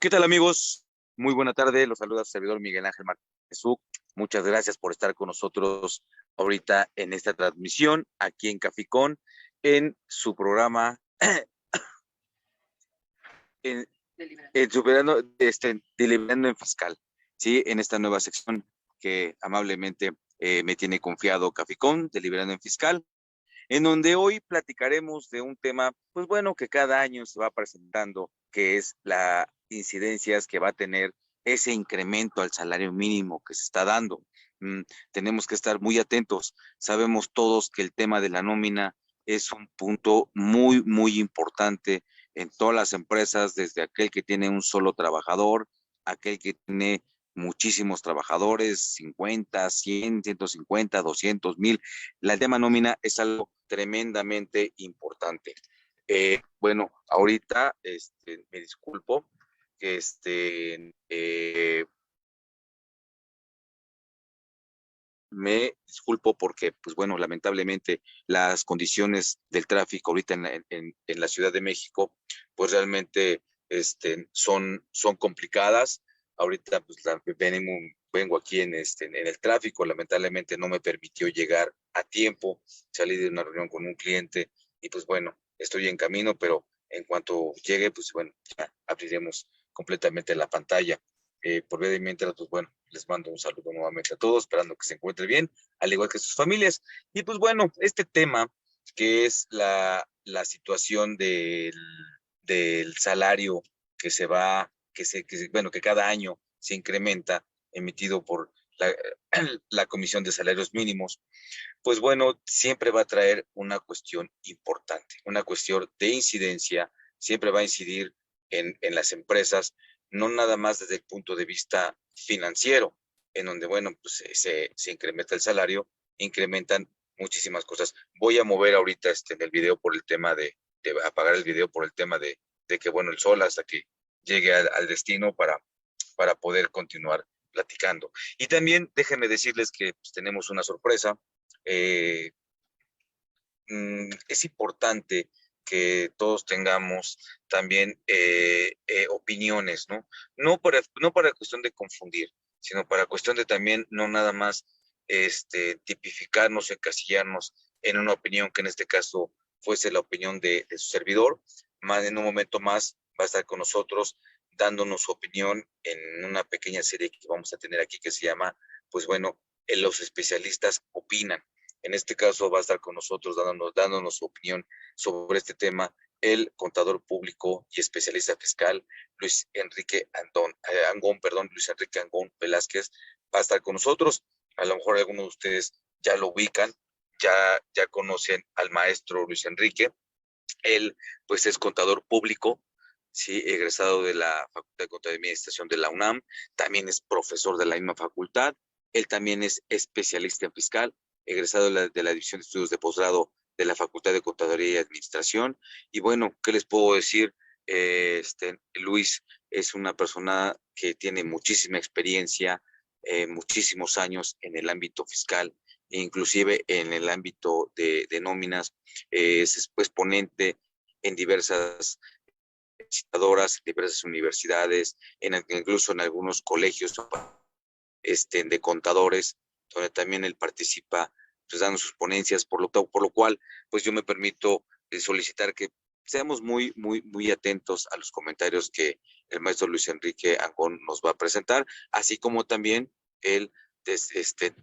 ¿Qué tal, amigos? Muy buena tarde. Los saluda su servidor Miguel Ángel Martínez. Muchas gracias por estar con nosotros ahorita en esta transmisión aquí en Caficón, en su programa, en, Deliberando en Fiscal, ¿sí? En esta nueva sección que amablemente me tiene confiado Caficón, Deliberando en Fiscal, en donde hoy platicaremos de un tema, pues bueno, que cada año se va presentando, que es las incidencias que va a tener ese incremento al salario mínimo que se está dando. Tenemos que estar muy atentos. Sabemos todos que el tema de la nómina es un punto muy, muy importante en todas las empresas, desde aquel que tiene un solo trabajador, aquel que tiene muchísimos trabajadores, 50, 100, 150, 200, 1000. El tema nómina es algo tremendamente importante. Bueno, ahorita me disculpo que me disculpo porque, pues bueno, lamentablemente las condiciones del tráfico ahorita en la Ciudad de México, pues realmente son complicadas. Ahorita pues vengo aquí en el tráfico, lamentablemente no me permitió llegar a tiempo, salí de una reunión con un cliente y pues bueno, estoy en camino, pero en cuanto llegue, pues bueno, ya abriremos completamente la pantalla. Por vía de mientras, pues bueno, les mando un saludo nuevamente a todos, esperando que se encuentre bien, al igual que sus familias. Y pues bueno, este tema que es la situación del salario que se va, bueno, que cada año se incrementa, emitido por la, la Comisión de Salarios Mínimos, pues bueno, siempre va a traer una cuestión importante, una cuestión de incidencia, siempre va a incidir en las empresas, no nada más desde el punto de vista financiero, en donde, bueno, pues se incrementa el salario, incrementan muchísimas cosas. Voy a mover ahorita en el video por el tema de apagar el video por el tema de que, bueno, el sol hasta que llegue al destino para poder continuar platicando. Y también déjenme decirles que pues, tenemos una sorpresa. eh, es importante que todos tengamos también opiniones, ¿no? No para cuestión de confundir, sino para cuestión de también no nada más tipificarnos, encasillarnos en una opinión que en este caso fuese la opinión de su servidor. Más en un momento más va a estar con nosotros dándonos su opinión en una pequeña serie que vamos a tener aquí que se llama, pues bueno, los especialistas opinan. En este caso va a estar con nosotros dándonos su opinión sobre este tema el contador público y especialista fiscal Luis Enrique Luis Enrique Angón Velázquez va a estar con nosotros. A lo mejor algunos de ustedes ya lo ubican, ya conocen al maestro Luis Enrique. Él pues es contador público, sí, egresado de la Facultad de Contaduría y Administración de la UNAM, también es profesor de la misma facultad, él también es especialista en fiscal, egresado de la División de Estudios de Posgrado de la Facultad de Contaduría y Administración. Y bueno, ¿qué les puedo decir? Luis es una persona que tiene muchísima experiencia, muchísimos años en el ámbito fiscal, inclusive en el ámbito de nóminas, es ponente en diversas citadoras, en diversas universidades, incluso en algunos colegios de contadores, donde también él participa pues, dando sus ponencias, por lo cual pues yo me permito solicitar que seamos muy, muy, muy atentos a los comentarios que el maestro Luis Enrique Angón nos va a presentar, así como también él se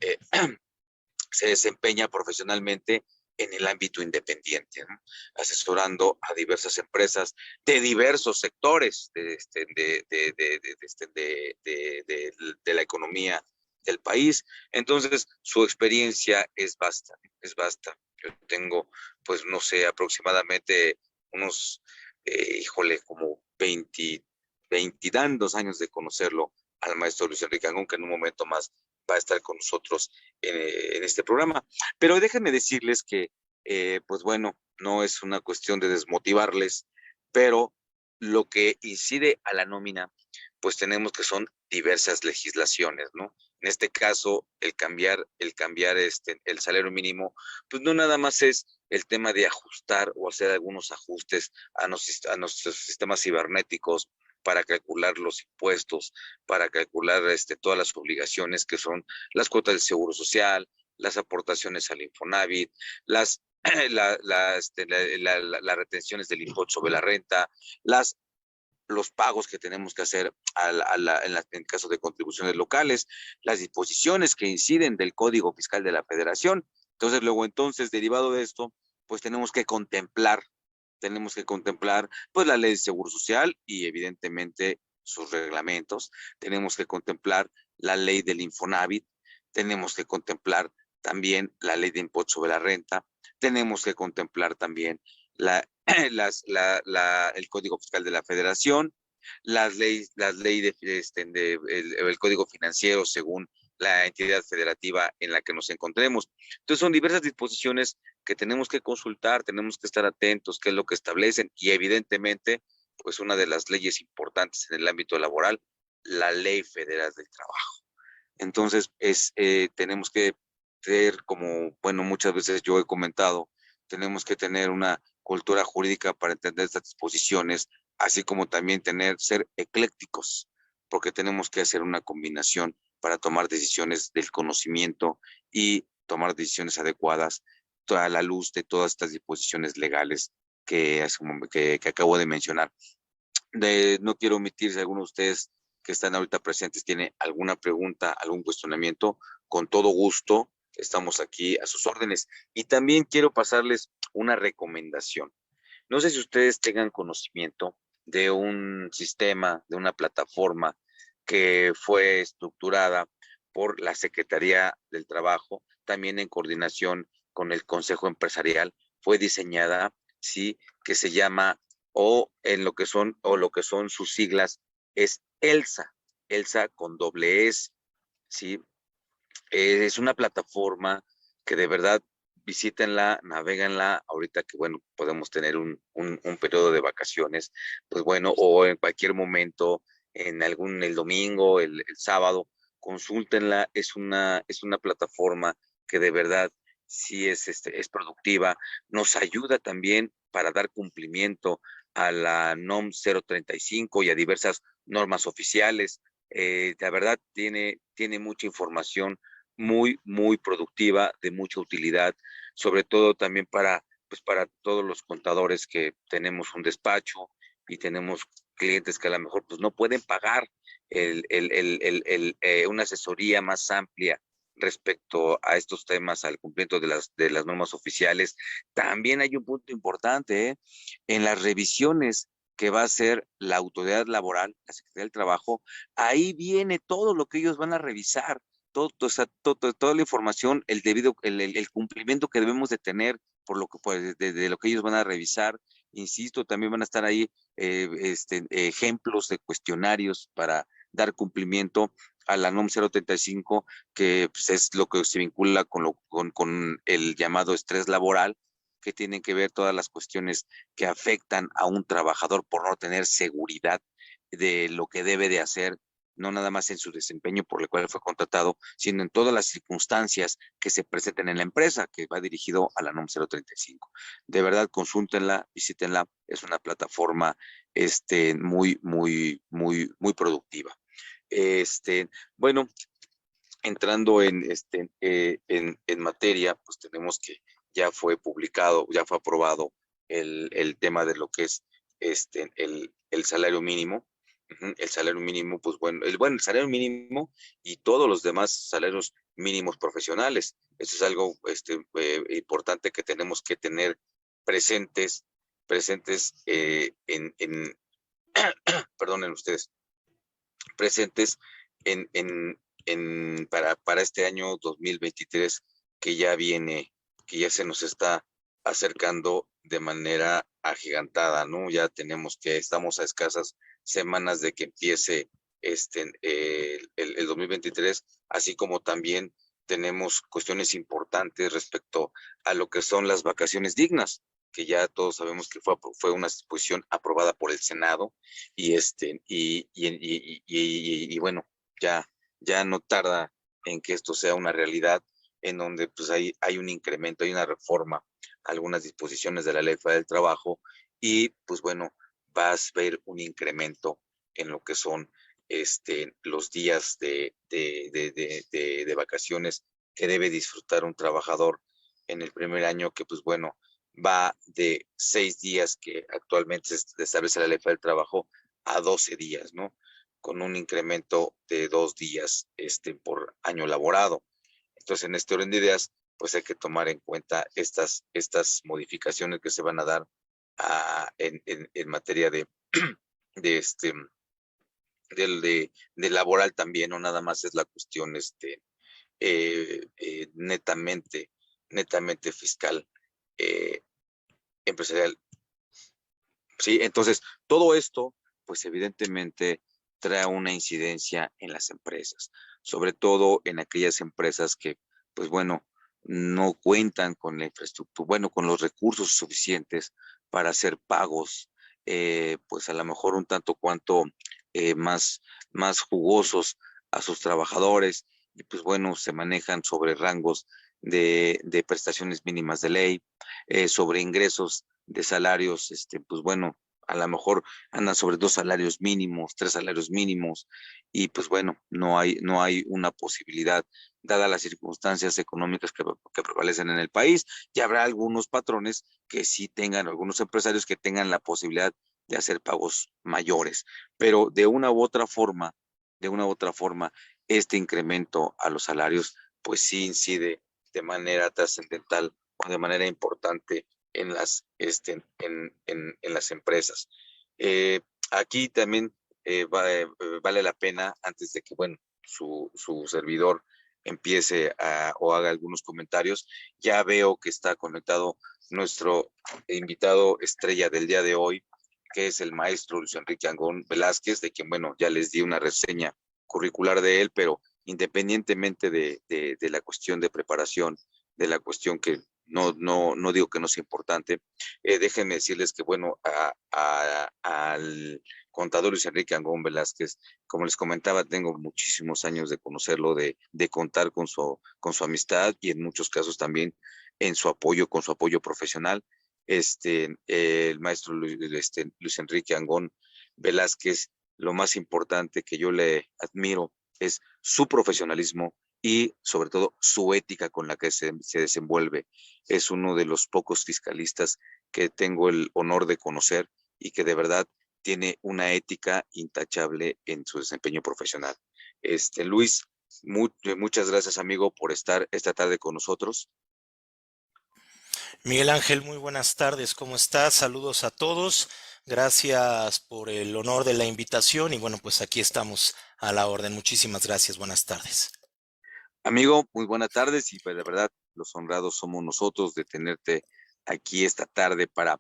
desempeña profesionalmente en el ámbito independiente, ¿no? Asesorando a diversas empresas de diversos sectores de la economía del país. Entonces, su experiencia es vasta, es vasta. Yo tengo, pues, no sé, aproximadamente unos, como 20 años de conocerlo al maestro Luis Enrique Angón, que en un momento más va a estar con nosotros en este programa. Pero déjenme decirles que, pues bueno, no es una cuestión de desmotivarles, pero lo que incide a la nómina, pues tenemos que son diversas legislaciones, ¿no? En este caso, el cambiar el salario mínimo, pues no nada más es el tema de ajustar o hacer algunos ajustes a nuestros sistemas cibernéticos, para calcular los impuestos, para calcular todas las obligaciones que son las cuotas del Seguro Social, las aportaciones al Infonavit, las, las retenciones del impuesto sobre la renta, los pagos que tenemos que hacer en caso de contribuciones locales, las disposiciones que inciden del Código Fiscal de la Federación. Entonces, derivado de esto, pues tenemos que contemplar pues la ley de Seguro Social y evidentemente sus reglamentos, tenemos que contemplar la ley del Infonavit, tenemos que contemplar también la ley de impuesto sobre la renta, tenemos que contemplar también la, el Código Fiscal de la Federación, las leyes el Código Financiero según la entidad federativa en la que nos encontremos. Entonces son diversas disposiciones que tenemos que consultar, tenemos que estar atentos, qué es lo que establecen y evidentemente, pues una de las leyes importantes en el ámbito laboral, la Ley Federal del Trabajo. Entonces, tenemos que ser como, bueno, muchas veces yo he comentado, tenemos que tener una cultura jurídica para entender estas disposiciones, así como también ser eclécticos, porque tenemos que hacer una combinación para tomar decisiones del conocimiento y tomar decisiones adecuadas a la luz de todas estas disposiciones legales que acabo de mencionar. No quiero omitir si alguno de ustedes que están ahorita presentes tiene alguna pregunta, algún cuestionamiento, con todo gusto estamos aquí a sus órdenes. Y también quiero pasarles una recomendación. No sé si ustedes tengan conocimiento de un sistema, de una plataforma que fue estructurada por la Secretaría del Trabajo, también en coordinación con el Consejo Empresarial, fue diseñada, sí, que se llama lo que son sus siglas es ELSA con doble S, ¿sí? Es una plataforma que de verdad visítenla, navéganla, ahorita que bueno, podemos tener un periodo de vacaciones, pues bueno, o en cualquier momento, el domingo, el sábado, consúltenla, es una plataforma que de verdad sí es productiva, nos ayuda también para dar cumplimiento a la NOM 035 y a diversas normas oficiales. La verdad tiene mucha información muy productiva, de mucha utilidad, sobre todo también pues para todos los contadores que tenemos un despacho y tenemos clientes que a lo mejor pues no pueden pagar una asesoría más amplia respecto a estos temas, al cumplimiento de las normas oficiales. También hay un punto importante, en las revisiones que va a hacer la autoridad laboral, la Secretaría del Trabajo, ahí viene todo lo que ellos van a revisar, toda la información, el cumplimiento que debemos de tener por lo que de lo que ellos van a revisar. Insisto, también van a estar ahí ejemplos de cuestionarios para dar cumplimiento a la NOM 035, que pues, es lo que se vincula con el llamado estrés laboral, que tienen que ver todas las cuestiones que afectan a un trabajador por no tener seguridad de lo que debe de hacer, no nada más en su desempeño por el cual fue contratado, sino en todas las circunstancias que se presenten en la empresa, que va dirigido a la NOM 035. De verdad, consúltenla, visítenla, es una plataforma muy productiva. Bueno, entrando en materia, pues tenemos que ya fue publicado, ya fue aprobado el tema de lo que es el salario mínimo. El salario mínimo, pues el salario mínimo y todos los demás salarios mínimos profesionales. Eso es algo importante que tenemos que tener presentes perdonen ustedes, presentes para este año 2023 que ya viene, que ya se nos está acercando de manera agigantada, ¿no? Ya estamos a escasas semanas de que empiece el 2023, así como también tenemos cuestiones importantes respecto a lo que son las vacaciones dignas, que ya todos sabemos que fue una disposición aprobada por el Senado y bueno, ya no tarda en que esto sea una realidad, en donde pues hay un incremento, hay una reforma a algunas disposiciones de la Ley Federal del Trabajo y pues bueno, vas a ver un incremento en lo que son los días de vacaciones que debe disfrutar un trabajador en el primer año, que pues bueno, va de 6 días que actualmente se establece la ley del trabajo a 12 días, ¿no? Con un incremento de 2 días por año laborado. Entonces, en este orden de ideas, pues hay que tomar en cuenta estas modificaciones que se van a dar en materia de de laboral también, no nada más es la cuestión netamente fiscal, eh, empresarial. Sí, entonces todo esto, pues evidentemente trae una incidencia en las empresas, sobre todo en aquellas empresas que, pues bueno, no cuentan con la infraestructura, bueno, con los recursos suficientes para hacer pagos, pues a lo mejor un tanto cuanto más jugosos a sus trabajadores, y pues bueno, se manejan sobre rangos de prestaciones mínimas de ley, sobre ingresos de salarios, pues bueno, a lo mejor andan sobre 2 salarios mínimos, 3 salarios mínimos, y pues bueno, no hay una posibilidad, dadas las circunstancias económicas que prevalecen en el país, y habrá algunos patrones que sí tengan, algunos empresarios que tengan la posibilidad de hacer pagos mayores, pero de una u otra forma, este incremento a los salarios, pues sí incide de manera trascendental o de manera importante en las empresas. Eh, Aquí también vale la pena, antes de que, bueno, su servidor empiece o haga algunos comentarios, ya veo que está conectado nuestro invitado estrella del día de hoy, que es el maestro Luis Enrique Angón Velázquez, de quien, bueno, ya les di una reseña curricular de él, pero independientemente de la cuestión de preparación, de la cuestión que no digo que no sea importante. Déjenme decirles que, bueno, al contador Luis Enrique Angón Velázquez, como les comentaba, tengo muchísimos años de conocerlo, de contar con su amistad, y en muchos casos también con su apoyo profesional. El maestro Luis Enrique Angón Velázquez, lo más importante que yo le admiro es su profesionalismo y sobre todo su ética con la que se desenvuelve. Es uno de los pocos fiscalistas que tengo el honor de conocer y que de verdad tiene una ética intachable en su desempeño profesional. Luis, muchas gracias, amigo, por estar esta tarde con nosotros. Miguel Ángel, muy buenas tardes, ¿cómo estás? Saludos a todos. Gracias por el honor de la invitación y bueno, pues aquí estamos a la orden. Muchísimas gracias, buenas tardes. Amigo, muy buenas tardes, y pues de verdad los honrados somos nosotros de tenerte aquí esta tarde para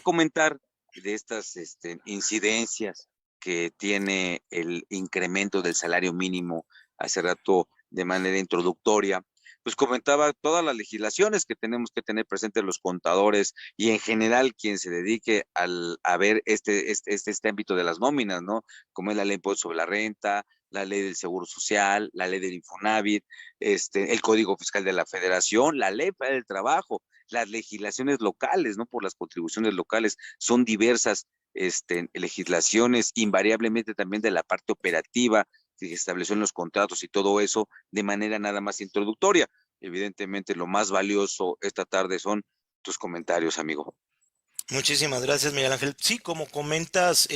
comentar de estas incidencias que tiene el incremento del salario mínimo. Hace rato, de manera introductoria, pues comentaba todas las legislaciones que tenemos que tener presentes los contadores y en general quien se dedique a ver este ámbito de las nóminas, ¿no? Como es la ley de impuesto sobre la renta, la ley del Seguro Social, la ley del Infonavit, el Código Fiscal de la Federación, la ley para el trabajo, las legislaciones locales, ¿no? Por las contribuciones locales, son diversas legislaciones, invariablemente también de la parte operativa que se estableció en los contratos y todo eso, de manera nada más introductoria. Evidentemente, lo más valioso esta tarde son tus comentarios, amigo. Muchísimas gracias, Miguel Ángel. Sí, como comentas,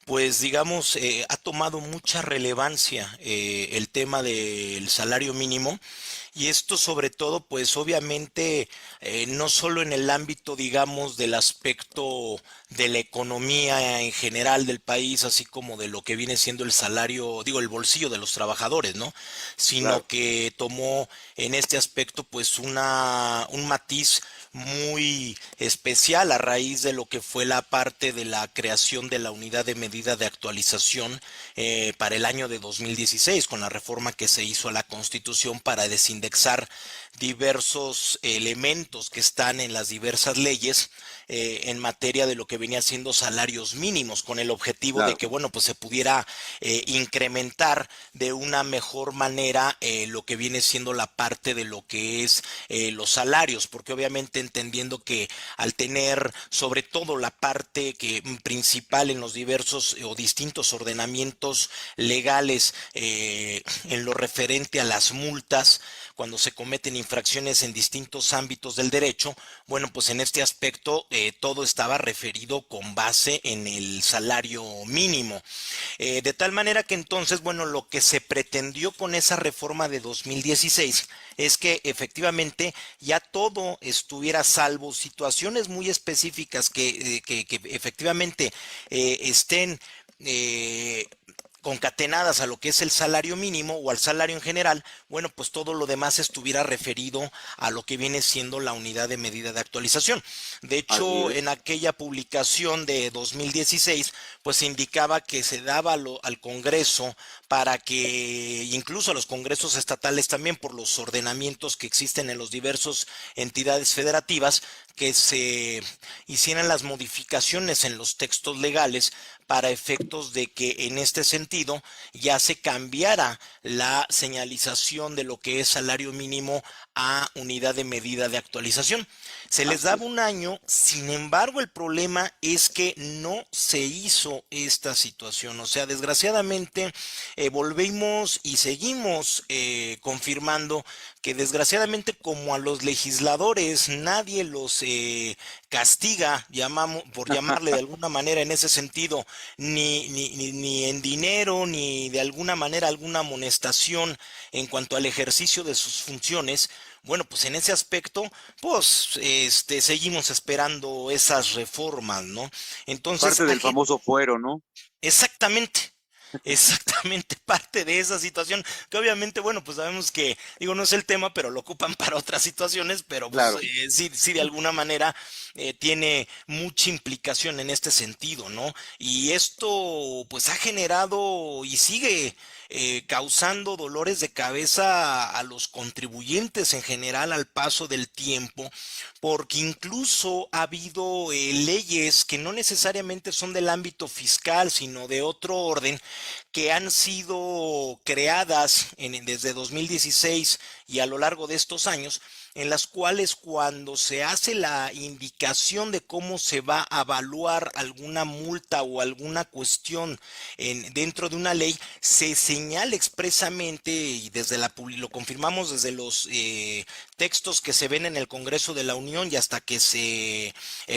pues digamos, ha tomado mucha relevancia el tema del salario mínimo. Y esto sobre todo, pues obviamente, no solo en el ámbito, digamos, del aspecto de la economía en general del país, así como de lo que viene siendo el salario, digo, el bolsillo de los trabajadores, ¿no? Sino Claro. que tomó en este aspecto, pues, un matiz muy especial a raíz de lo que fue la parte de la creación de la unidad de medida de actualización para el año de 2016, con la reforma que se hizo a la Constitución para desindexar diversos elementos que están en las diversas leyes. en materia de lo que venía siendo salarios mínimos, con el objetivo de Claro, que, bueno, pues se pudiera incrementar de una mejor manera lo que viene siendo la parte de lo que es los salarios, porque obviamente entendiendo que al tener sobre todo la parte que principal en los diversos o distintos ordenamientos legales en lo referente a las multas cuando se cometen infracciones en distintos ámbitos del derecho, bueno, pues en este aspecto todo estaba referido con base en el salario mínimo. De tal manera que entonces, bueno, lo que se pretendió con esa reforma de 2016 es que efectivamente ya todo estuviera salvo situaciones muy específicas que efectivamente estén eh, concatenadas a lo que es el salario mínimo o al salario en general, bueno, pues todo lo demás estuviera referido a lo que viene siendo la unidad de medida de actualización. De así hecho, es. en aquella publicación de 2016, pues se indicaba que se daba al Congreso para que, incluso a los congresos estatales también, por los ordenamientos que existen en los diversos entidades federativas, que se hicieran las modificaciones en los textos legales para efectos de que en este sentido ya se cambiara la señalización de lo que es salario mínimo a unidad de medida de actualización. Se les Así daba es. un año, sin embargo el problema es que no se hizo esta situación. O sea, desgraciadamente volvimos y seguimos confirmando que desgraciadamente como a los legisladores nadie los castiga, llamamos, por llamarle de alguna manera en ese sentido, ni en dinero, ni de alguna manera alguna amonestación en cuanto al ejercicio de sus funciones. Bueno, pues en ese aspecto, pues, seguimos esperando esas reformas, ¿no? Entonces, Parte del famoso fuero, ¿no? exactamente. Exactamente, parte de esa situación, que obviamente, bueno, pues sabemos que, digo, no es el tema, pero lo ocupan para otras situaciones, pero pues Claro. sí, sí, de alguna manera tiene mucha implicación en este sentido, ¿no? Y esto, pues ha generado y sigue causando dolores de cabeza a los contribuyentes en general al paso del tiempo, porque incluso ha habido leyes que no necesariamente son del ámbito fiscal, sino de otro orden, que han sido creadas desde 2016 y a lo largo de estos años, en las cuales cuando se hace la indicación de cómo se va a evaluar alguna multa o alguna cuestión dentro de una ley, se señala expresamente y desde lo confirmamos desde los textos que se ven en el Congreso de la Unión y hasta que se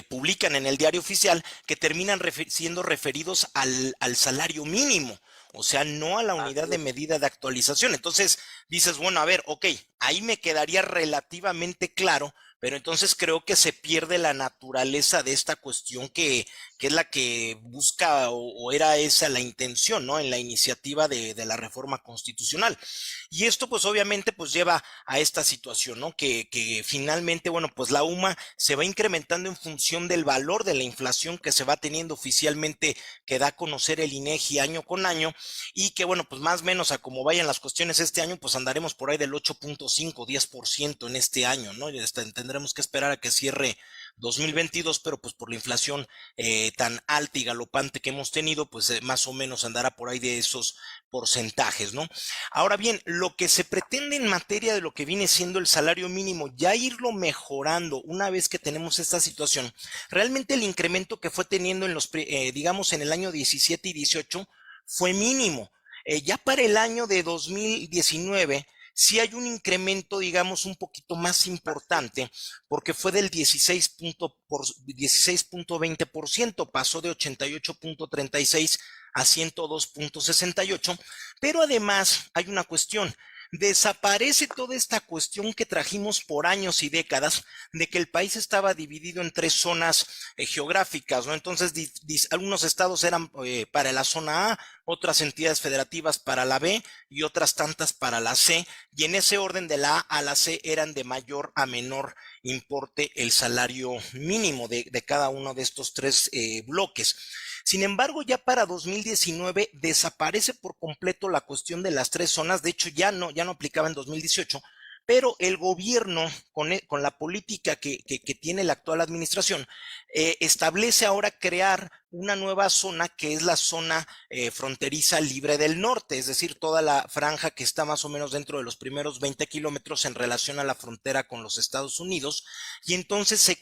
publican en el diario oficial, que terminan siendo referidos al salario mínimo. O sea, no a la unidad Así de es. medida de actualización. Entonces dices, bueno, a ver, ok, ahí me quedaría relativamente claro, pero entonces creo que se pierde la naturaleza de esta cuestión que es la que busca o era esa la intención, ¿no? En la iniciativa de la reforma constitucional. Y esto pues obviamente pues lleva a esta situación, ¿no? Que finalmente, bueno, pues la UMA se va incrementando en función del valor de la inflación que se va teniendo oficialmente, que da a conocer el INEGI año con año, y que bueno, pues más o menos a como vayan las cuestiones este año, pues andaremos por ahí del 8.5, 10% en este año, ¿no? Y tendremos que esperar a que cierre 2022, pero pues por la inflación tan alta y galopante que hemos tenido, pues más o menos andará por ahí de esos porcentajes, ¿no? Ahora bien, lo que se pretende en materia de lo que viene siendo el salario mínimo, ya irlo mejorando una vez que tenemos esta situación, realmente el incremento que fue teniendo en digamos, en el año 17 y 18 fue mínimo. Ya para el año de 2019 sí hay un incremento, digamos, un poquito más Así es. importante, porque fue del 16.20%, pasó de 88.36 a 102.68, pero además hay una cuestión. Desaparece toda esta cuestión que trajimos por años y décadas de que el país estaba dividido en tres zonas geográficas, ¿no? Entonces, algunos estados eran para la zona A, otras entidades federativas para la B y otras tantas para la C, y en ese orden de la A a la C eran de mayor a menor importe el salario mínimo de cada uno de estos tres bloques. Sin embargo, ya para 2019 desaparece por completo la cuestión de las tres zonas. De hecho, ya no aplicaba en 2018, pero el gobierno, con la política que tiene la actual administración, establece ahora crear una nueva zona que es la zona fronteriza libre del norte, es decir, toda la franja que está más o menos dentro de los primeros 20 kilómetros en relación a la frontera con los Estados Unidos, y entonces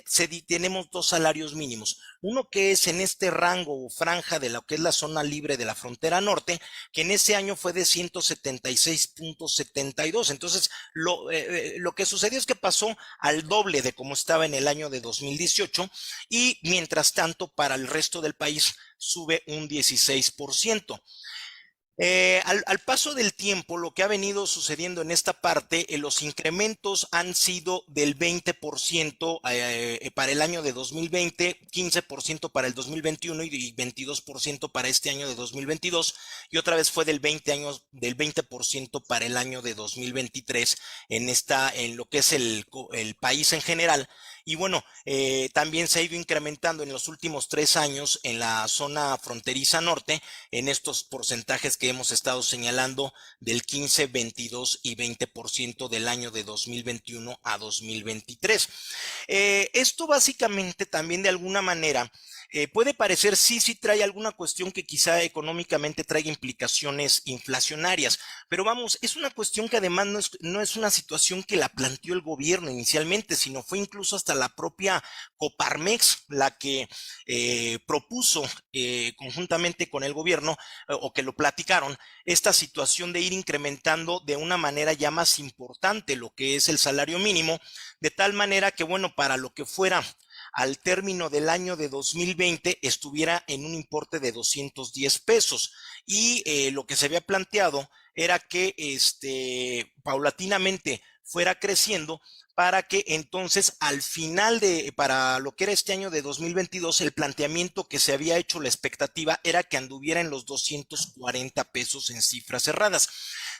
tenemos dos salarios mínimos, uno que es en este rango o franja de lo que es la zona libre de la frontera norte, que en ese año fue de 176.72, entonces lo que sucedió es que pasó al doble de como estaba en el año de 2018 y mientras tanto para el resto del país sube un 16%. Al paso del tiempo, lo que ha venido sucediendo en esta parte, los incrementos han sido del 20% para el año de 2020, 15% para el 2021 y 22% para este año de 2022, y otra vez fue del 20% para el año de 2023 en lo que es el país en general. Y bueno, también se ha ido incrementando en los últimos 3 años en la zona fronteriza norte, en estos porcentajes que hemos estado señalando del 15, 22 y 20% del año de 2021 a 2023. Esto básicamente también de alguna manera puede parecer sí trae alguna cuestión que quizá económicamente traiga implicaciones inflacionarias, pero vamos, es una cuestión que además no es una situación que la planteó el gobierno inicialmente, sino fue incluso hasta la propia Coparmex la que propuso conjuntamente con el gobierno o que lo platicaron, esta situación de ir incrementando de una manera ya más importante lo que es el salario mínimo, de tal manera que, bueno, para lo que fuera al término del año de 2020 estuviera en un importe de 210 pesos y lo que se había planteado era que paulatinamente fuera creciendo para que entonces al final para lo que era este año de 2022, el planteamiento que se había hecho, la expectativa era que anduviera en los 240 pesos en cifras cerradas.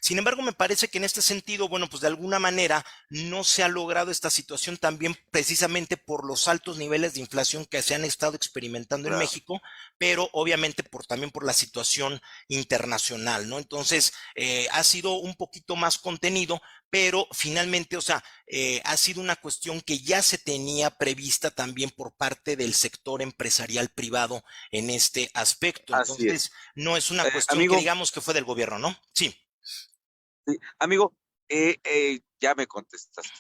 Sin embargo, me parece que en este sentido, bueno, pues de alguna manera no se ha logrado esta situación también precisamente por los altos niveles de inflación que se han estado experimentando en Claro. México, pero obviamente también por la situación internacional, ¿no? Entonces, ha sido un poquito más contenido, pero finalmente, o sea, ha sido una cuestión que ya se tenía prevista también por parte del sector empresarial privado en este aspecto. Así Entonces, es. no es una cuestión que Amigo, digamos que fue del gobierno, ¿no? Sí. sí, amigo, ya me contestaste.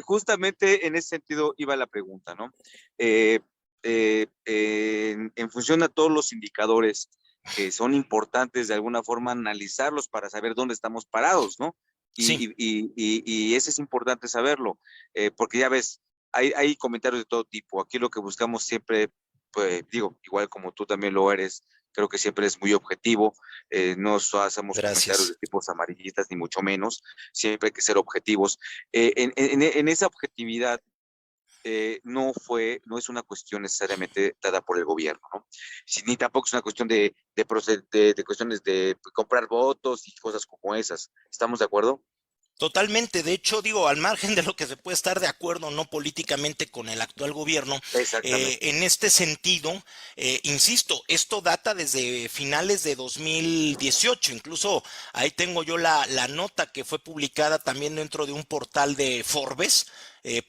Justamente en ese sentido iba la pregunta, ¿no? Eh, en función a todos los indicadores que son importantes de alguna forma analizarlos para saber dónde estamos parados, ¿no? Sí, Y ese es importante saberlo, porque ya ves, hay comentarios de todo tipo. Aquí lo que buscamos siempre, pues digo, igual como tú también lo eres, creo que siempre es muy objetivo, no hacemos comentarios de gracias. tipos amarillistas, ni mucho menos, siempre hay que ser objetivos. En esa objetividad no es una cuestión necesariamente dada por el gobierno, ¿no? Ni tampoco es una cuestión de cuestiones de comprar votos y cosas como esas. ¿Estamos de acuerdo? Totalmente, de hecho, digo, al margen de lo que se puede estar de acuerdo o no políticamente con el actual gobierno, Exactamente. en este sentido, insisto, esto data desde finales de 2018, incluso ahí tengo yo la nota que fue publicada también dentro de un portal de Forbes.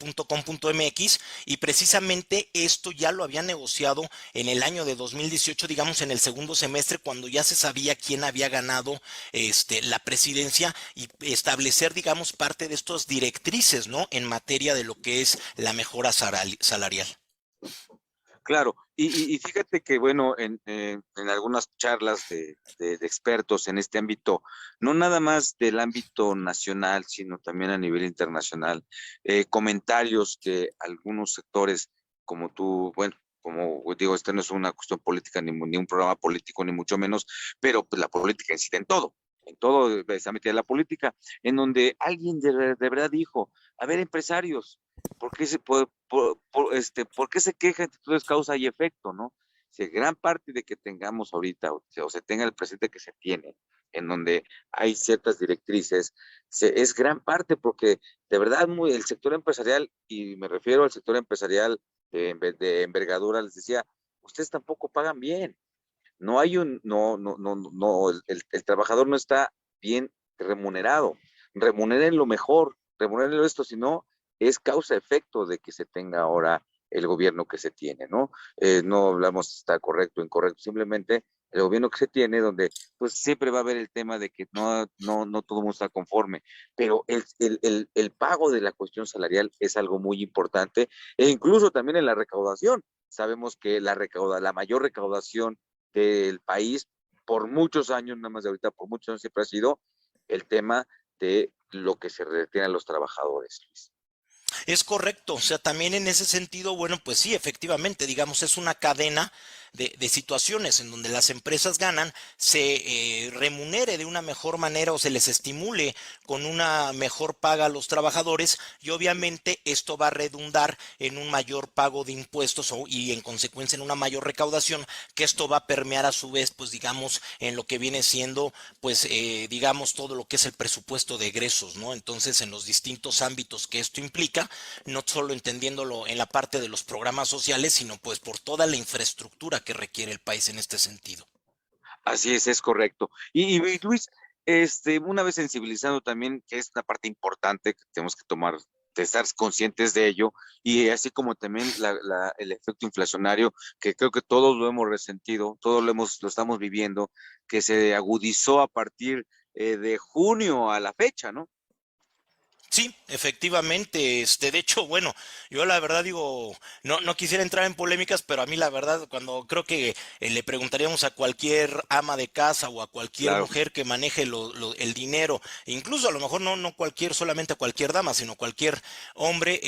.com.mx y precisamente esto ya lo había negociado en el año de 2018, digamos en el segundo semestre, cuando ya se sabía quién había ganado la presidencia y establecer, digamos, parte de estas directrices, ¿no? En materia de lo que es la mejora salarial. Claro, y fíjate que, bueno, en algunas charlas de expertos en este ámbito, no nada más del ámbito nacional, sino también a nivel internacional, comentarios que algunos sectores, como tú, bueno, como digo, esto no es una cuestión política, ni un programa político, ni mucho menos, pero pues la política incide en todo, esa metida de la política, en donde alguien de verdad dijo, a ver, empresarios, ¿por qué por qué se quejan? Entonces causa y efecto, ¿no? Si gran parte de que tengamos ahorita, o se tenga el presente que se tiene, en donde hay ciertas directrices, es gran parte porque de verdad el sector empresarial, y me refiero al sector empresarial de envergadura, les decía, ustedes tampoco pagan bien. No hay no, el trabajador no está bien remunerado. remuneren lo mejor, remuneren esto, si no, es causa-efecto de que se tenga ahora el gobierno que se tiene, ¿no? No hablamos si está correcto o incorrecto, simplemente el gobierno que se tiene, donde pues siempre va a haber el tema de que no todo el mundo está conforme, pero el pago de la cuestión salarial es algo muy importante, e incluso también en la recaudación. Sabemos que la mayor recaudación del país por muchos años, nada más de ahorita, por muchos años siempre ha sido el tema de lo que se retiene a los trabajadores, Luis. Es correcto, o sea, también en ese sentido, bueno, pues sí, efectivamente, digamos, es una cadena de situaciones en donde las empresas ganan, se remunere de una mejor manera o se les estimule con una mejor paga a los trabajadores y obviamente esto va a redundar en un mayor pago de impuestos y en consecuencia en una mayor recaudación, que esto va a permear a su vez, pues digamos, en lo que viene siendo, pues digamos, todo lo que es el presupuesto de egresos, ¿no? Entonces, en los distintos ámbitos que esto implica, no solo entendiéndolo en la parte de los programas sociales, sino pues por toda la infraestructura que requiere el país en este sentido. Así es correcto. Y Luis, una vez sensibilizado también, que es una parte importante que tenemos que tomar, de estar conscientes de ello, y así como también el efecto inflacionario, que creo que todos lo hemos resentido, todos lo estamos viviendo, que se agudizó a partir de junio a la fecha, ¿no? Sí, efectivamente, de hecho, bueno, yo la verdad digo, no quisiera entrar en polémicas, pero a mí la verdad, cuando creo que le preguntaríamos a cualquier ama de casa o a cualquier Claro, mujer que maneje el dinero, incluso a lo mejor no cualquier, solamente a cualquier dama, sino cualquier hombre,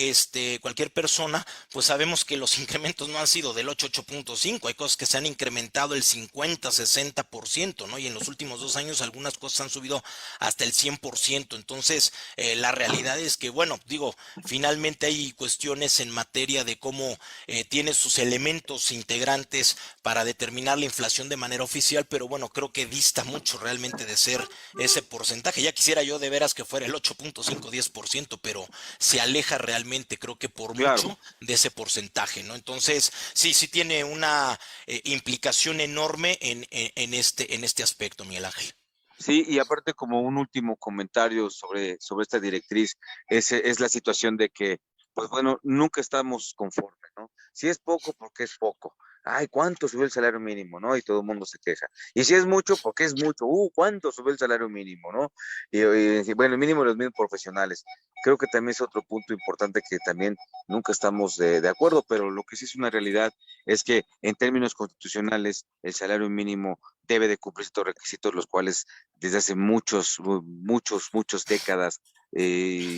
cualquier persona, pues sabemos que los incrementos no han sido del 8.5, hay cosas que se han incrementado el 50, 60%, ¿no? Y en los últimos 2 años algunas cosas han subido hasta el 100%, entonces la realidad es que, bueno, digo, finalmente hay cuestiones en materia de cómo tiene sus elementos integrantes para determinar la inflación de manera oficial, pero bueno, creo que dista mucho realmente de ser ese porcentaje. Ya quisiera yo de veras que fuera el 8.5, 10%, pero se aleja realmente, creo que por claro. mucho de ese porcentaje, ¿no? Entonces, sí tiene una implicación enorme en este aspecto, Miguel Ángel. Sí, y aparte como un último comentario sobre esta directriz, es la situación de que, pues bueno, nunca estamos conformes, ¿no? Si es poco, porque es poco. Ay, ¿cuánto subió el salario mínimo, no? Y todo el mundo se queja. Y si es mucho, porque es mucho. ¿Cuánto subió el salario mínimo, no? Bueno, el mínimo de los mismos profesionales. Creo que también es otro punto importante que también nunca estamos de acuerdo, pero lo que sí es una realidad es que en términos constitucionales el salario mínimo debe de cumplir estos requisitos, los cuales desde hace muchas décadas,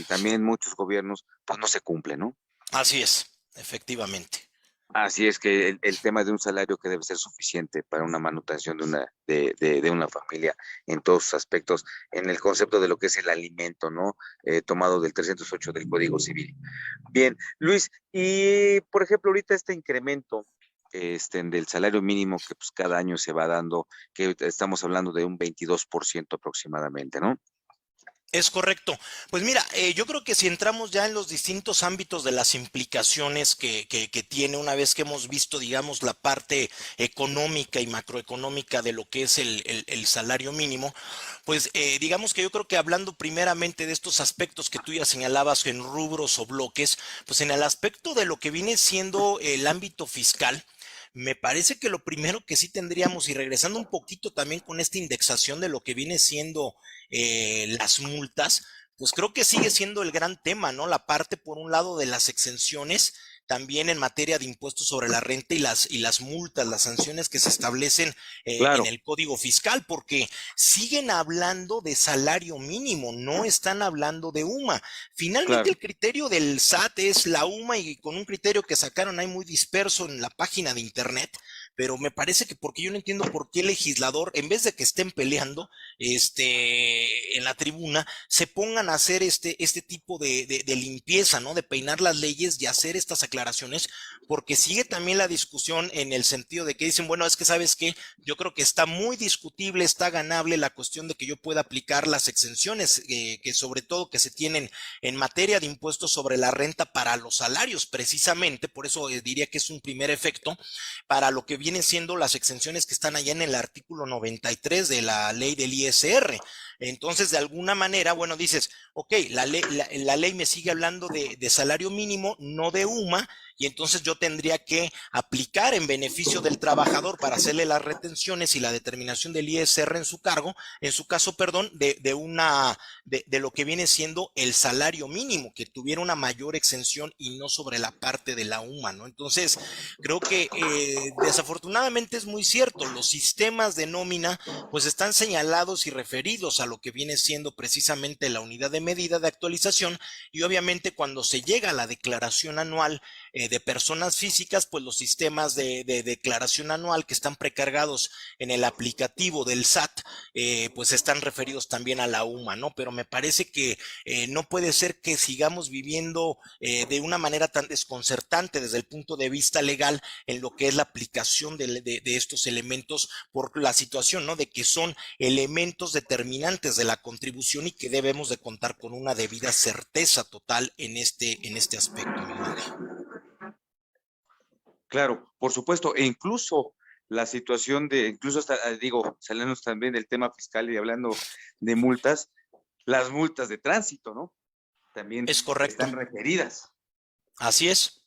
también muchos gobiernos, pues no se cumple, ¿no? Así es, efectivamente. Así es que el tema de un salario que debe ser suficiente para una manutención de una familia en todos sus aspectos, en el concepto de lo que es el alimento, ¿no? Tomado del 308 del Código Civil. Bien, Luis, y por ejemplo, ahorita este incremento del salario mínimo que pues cada año se va dando, que estamos hablando de un 22% aproximadamente, ¿no? Es correcto. Pues mira, yo creo que si entramos ya en los distintos ámbitos de las implicaciones que tiene una vez que hemos visto, digamos, la parte económica y macroeconómica de lo que es el salario mínimo, pues digamos que yo creo que hablando primeramente de estos aspectos que tú ya señalabas en rubros o bloques, pues en el aspecto de lo que viene siendo el ámbito fiscal, me parece que lo primero que sí tendríamos, y regresando un poquito también con esta indexación de lo que viene siendo las multas, pues creo que sigue siendo el gran tema, ¿no? La parte, por un lado, de las exenciones, también en materia de impuestos sobre la renta y las multas, las sanciones que se establecen en Claro, el Código Fiscal, porque siguen hablando de salario mínimo, no están hablando de UMA. Finalmente claro. el criterio del SAT es la UMA y con un criterio que sacaron ahí muy disperso en la página de internet, pero me parece que porque yo no entiendo por qué el legislador, en vez de que estén peleando en la tribuna, se pongan a hacer este tipo de limpieza, ¿no? De peinar las leyes y hacer estas aclaraciones, porque sigue también la discusión en el sentido de que dicen, bueno, es que sabes qué, yo creo que está muy discutible, está ganable la cuestión de que yo pueda aplicar las exenciones que sobre todo que se tienen en materia de impuestos sobre la renta para los salarios, precisamente, por eso diría que es un primer efecto, para lo que vienen siendo las exenciones que están allá en el artículo 93 de la ley del ISR. Entonces, de alguna manera, bueno, dices, ok, la ley me sigue hablando de salario mínimo, no de UMA, y entonces yo tendría que aplicar en beneficio del trabajador para hacerle las retenciones y la determinación del ISR en su cargo, en su caso, perdón, de lo que viene siendo el salario mínimo, que tuviera una mayor exención y no sobre la parte de la UMA, ¿no? Entonces, creo que desafortunadamente es muy cierto, los sistemas de nómina pues están señalados y referidos a lo que viene siendo precisamente la unidad de medida de actualización, y obviamente cuando se llega a la declaración anual de personas físicas, pues los sistemas de declaración anual que están precargados en el aplicativo del SAT, pues están referidos también a la UMA, ¿no? Pero me parece que no puede ser que sigamos viviendo de una manera tan desconcertante desde el punto de vista legal en lo que es la aplicación de estos elementos por la situación, ¿no? De que son elementos determinantes de la contribución y que debemos de contar con una debida certeza total en este aspecto, Miguel Ángel. Claro, por supuesto, e incluso la situación incluso hasta, digo, saliendo también del tema fiscal y hablando de multas, las multas de tránsito, ¿no? También Es correcto. están referidas. Así es.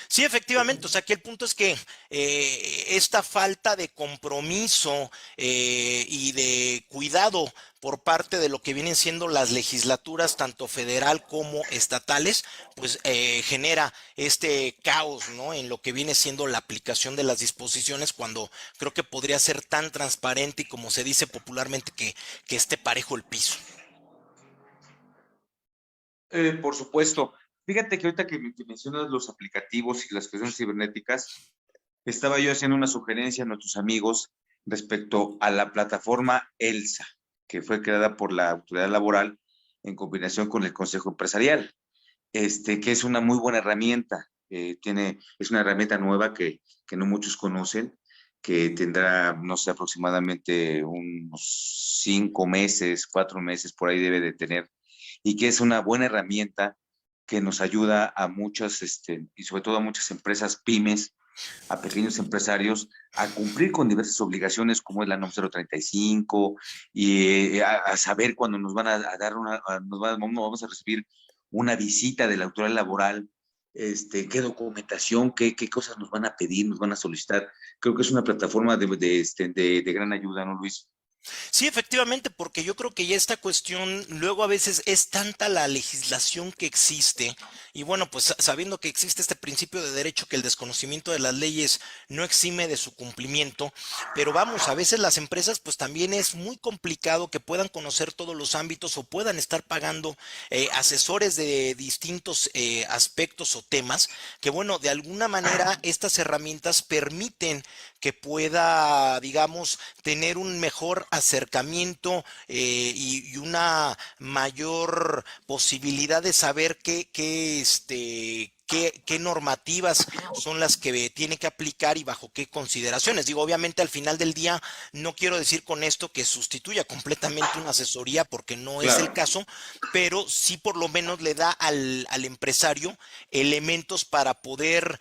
Sí, efectivamente, o sea que el punto es que esta falta de compromiso y de cuidado por parte de lo que vienen siendo las legislaturas, tanto federal como estatales, pues genera este caos, ¿no? En lo que viene siendo la aplicación de las disposiciones, cuando creo que podría ser tan transparente y como se dice popularmente, que esté parejo el piso. Por supuesto. Fíjate que ahorita que mencionas los aplicativos y las cuestiones cibernéticas, estaba yo haciendo una sugerencia a nuestros amigos respecto a la plataforma ELSA, que fue creada por la Autoridad Laboral en combinación con el Consejo Empresarial, que es una muy buena herramienta. Es una herramienta nueva que no muchos conocen, que tendrá, no sé, aproximadamente unos 5 meses, 4 meses, por ahí debe de tener, y que es una buena herramienta que nos ayuda a muchas, y sobre todo a muchas empresas pymes, a pequeños empresarios, a cumplir con diversas obligaciones como es la NOM 035 y a saber cuándo nos van a dar vamos a recibir una visita de la autoridad laboral, qué documentación, qué cosas nos van a pedir, nos van a solicitar. Creo que es una plataforma de gran ayuda, ¿no, Luis? Sí, efectivamente, porque yo creo que ya esta cuestión, luego a veces es tanta la legislación que existe, y bueno, pues sabiendo que existe este principio de derecho, que el desconocimiento de las leyes no exime de su cumplimiento, pero vamos, a veces las empresas pues también es muy complicado que puedan conocer todos los ámbitos o puedan estar pagando asesores de distintos aspectos o temas, que bueno, de alguna manera estas herramientas permiten que pueda, digamos, tener un mejor acercamiento y una mayor posibilidad de saber qué normativas son las que tiene que aplicar y bajo qué consideraciones. Digo, obviamente al final del día no quiero decir con esto que sustituya completamente una asesoría, porque no es el Claro. caso, pero sí por lo menos le da al empresario elementos para poder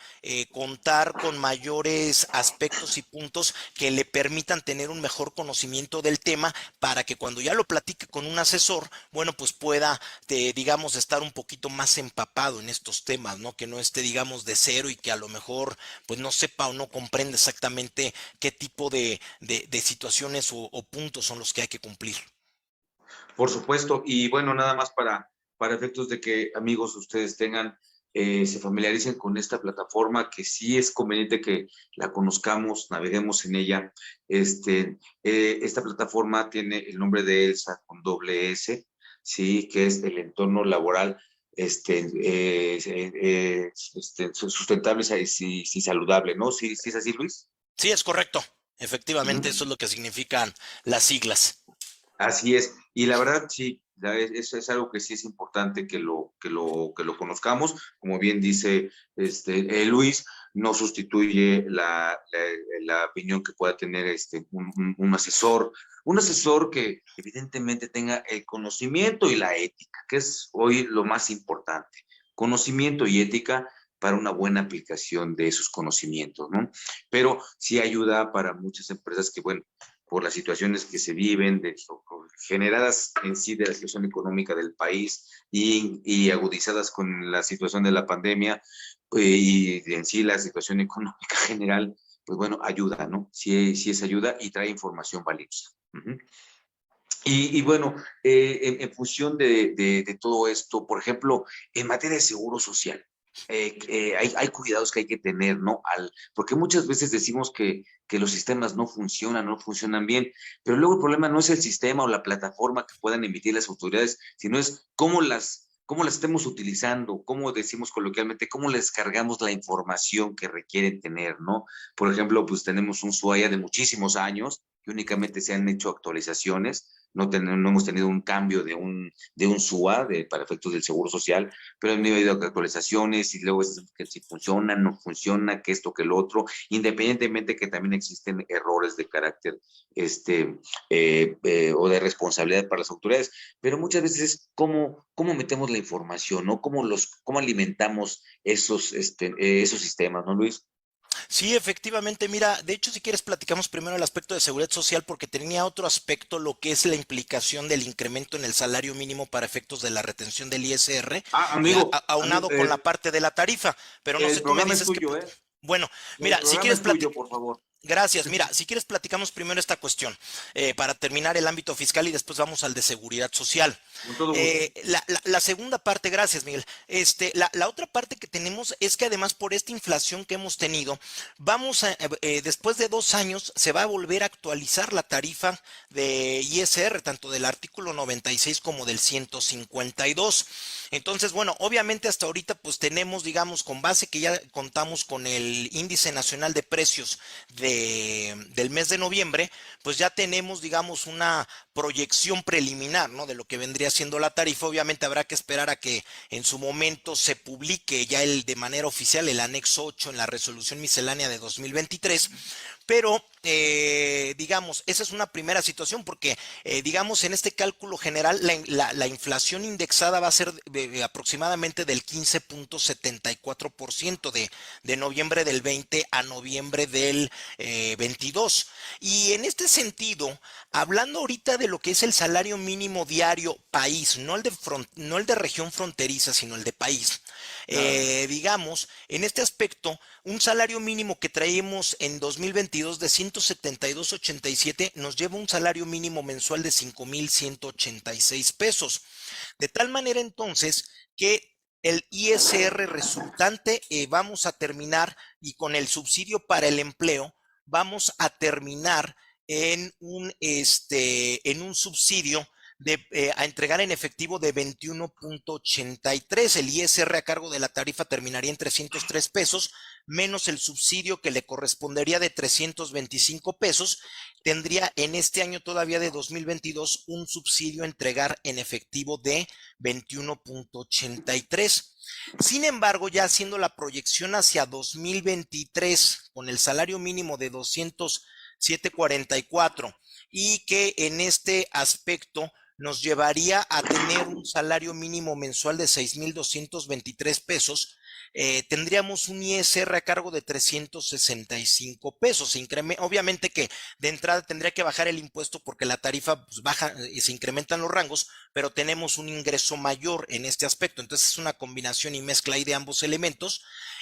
contar con mayores aspectos y puntos que le permitan tener un mejor conocimiento del tema, para que cuando ya lo platique con un asesor, bueno, pues pueda, digamos, estar un poquito más empapado en estos temas, ¿no? Que no esté, digamos, de cero y que a lo mejor, pues no sepa o no comprenda exactamente qué tipo de situaciones o puntos son los que hay que cumplir. Por supuesto, y bueno, nada más para efectos de que amigos ustedes tengan, se familiaricen con esta plataforma, que sí es conveniente que la conozcamos, naveguemos en ella. Esta plataforma tiene el nombre de ELSA con doble S, sí, que es el entorno laboral sustentable y saludable, ¿no? Sí, sí es así, Luis. Sí, es correcto. Efectivamente, eso Ujú. es lo que significan las siglas. Así es, y la verdad sí, eso es algo que sí es importante que lo conozcamos. Como bien dice Luis, no sustituye la opinión que pueda tener un asesor que evidentemente tenga el conocimiento y la ética, que es hoy lo más importante, conocimiento y ética para una buena aplicación de esos conocimientos, ¿no? Pero sí ayuda para muchas empresas que, bueno, por las situaciones que se viven, generadas en sí de la situación económica del país y agudizadas con la situación de la pandemia y en sí la situación económica general, pues bueno, ayuda, ¿no? Sí, sí es ayuda y trae información valiosa. Uh-huh. Y bueno, en función de todo esto, por ejemplo, en materia de seguro social, hay cuidados que hay que tener, ¿no? Porque muchas veces decimos que los sistemas no funcionan, no funcionan bien, pero luego el problema no es el sistema o la plataforma que puedan emitir las autoridades, sino es cómo las estemos utilizando, cómo decimos coloquialmente, cómo les cargamos la información que requieren tener, ¿no? Por ejemplo, pues tenemos un SUAYA de muchísimos años que únicamente se han hecho actualizaciones, no hemos tenido un cambio de un SUA para efectos del Seguro Social, pero han habido actualizaciones y luego es que si funciona, no funciona, que esto, que lo otro, independientemente que también existen errores de carácter o de responsabilidad para las autoridades, pero muchas veces es cómo metemos la información, ¿no? Cómo alimentamos esos sistemas, ¿no, Luis? Sí, efectivamente, mira, de hecho, si quieres, platicamos primero el aspecto de seguridad social, porque tenía otro aspecto, lo que es la implicación del incremento en el salario mínimo para efectos de la retención del ISR, aunado con la parte de la tarifa. Pero no sé, el tú me programa es dices que... tuyo, ¿eh? Bueno, El mira, si programa quieres es tuyo, platicar... por favor. Gracias. Mira, si quieres platicamos primero esta cuestión para terminar el ámbito fiscal y después vamos al de seguridad social. Con todo gusto. La segunda parte, gracias Miguel. La otra parte que tenemos es que además por esta inflación que hemos tenido, después de 2 años se va a volver a actualizar la tarifa de ISR, tanto del artículo 96 como del 152. Entonces, bueno, obviamente hasta ahorita pues tenemos, digamos, con base que ya contamos con el índice nacional de precios del mes de noviembre, pues ya tenemos, digamos, una proyección preliminar, ¿no? De lo que vendría siendo la tarifa. Obviamente habrá que esperar a que en su momento se publique ya de manera oficial el anexo 8 en la resolución miscelánea de 2023, pero digamos, esa es una primera situación porque, digamos, en este cálculo general, la inflación indexada va a ser aproximadamente del 15.74% de noviembre del 20 a noviembre del 22. Y en este sentido, hablando ahorita de lo que es el salario mínimo diario país, no el de región fronteriza, sino el de país, Claro. digamos, en este aspecto, un salario mínimo que traemos en 2022 de 172.87 nos lleva un salario mínimo mensual de 5.186 pesos. De tal manera entonces que el ISR resultante vamos a terminar y con el subsidio para el empleo vamos a terminar en un subsidio a entregar en efectivo de 21.83. El ISR a cargo de la tarifa terminaría en 303 pesos, menos el subsidio que le correspondería de 325 pesos. Tendría en este año todavía de 2022 un subsidio a entregar en efectivo de 21.83. Sin embargo, ya haciendo la proyección hacia 2023 con el salario mínimo de 207.44 y que en este aspecto nos llevaría a tener un salario mínimo mensual de 6.223 pesos, tendríamos un ISR a cargo de 365 pesos. Obviamente que de entrada tendría que bajar el impuesto porque la tarifa pues, baja y se incrementan los rangos, pero tenemos un ingreso mayor en este aspecto. Entonces es una combinación y mezcla ahí de ambos elementos.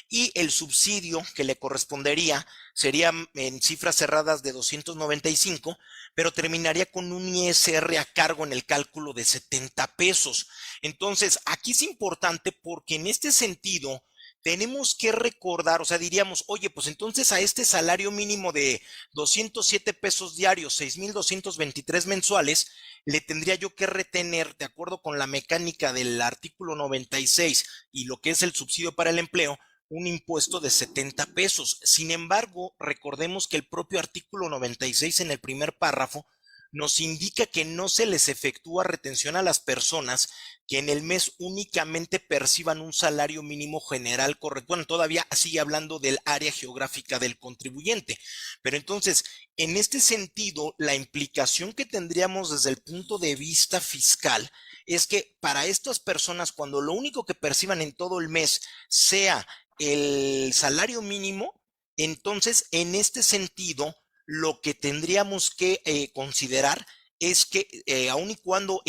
Y el subsidio que le correspondería sería en cifras cerradas de 295, pero terminaría con un ISR a cargo en el cálculo de 70 pesos. Entonces, aquí es importante porque en este sentido tenemos que recordar, o sea, diríamos, oye, pues entonces a este salario mínimo de 207 pesos diarios, 6.223 mensuales, le tendría yo que retener, de acuerdo con la mecánica del artículo 96 y lo que es el subsidio para el empleo, un impuesto de 70 pesos. Sin embargo, recordemos que el propio artículo 96 en el primer párrafo nos indica que no se les efectúa retención a las personas que en el mes únicamente perciban un salario mínimo general correcto. Bueno, todavía sigue hablando del área geográfica del contribuyente. Pero entonces, en este sentido, la implicación que tendríamos desde el punto de vista fiscal es que para estas personas, cuando lo único que perciban en todo el mes sea el salario mínimo, entonces en este sentido lo que tendríamos que considerar es que aun y cuando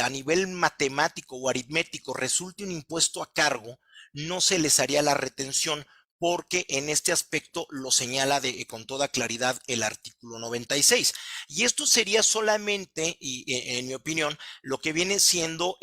a nivel matemático o aritmético resulte un impuesto a cargo, no se les haría la retención porque en este aspecto lo señala con toda claridad el artículo 96. Y esto sería solamente, en mi opinión, lo que viene siendo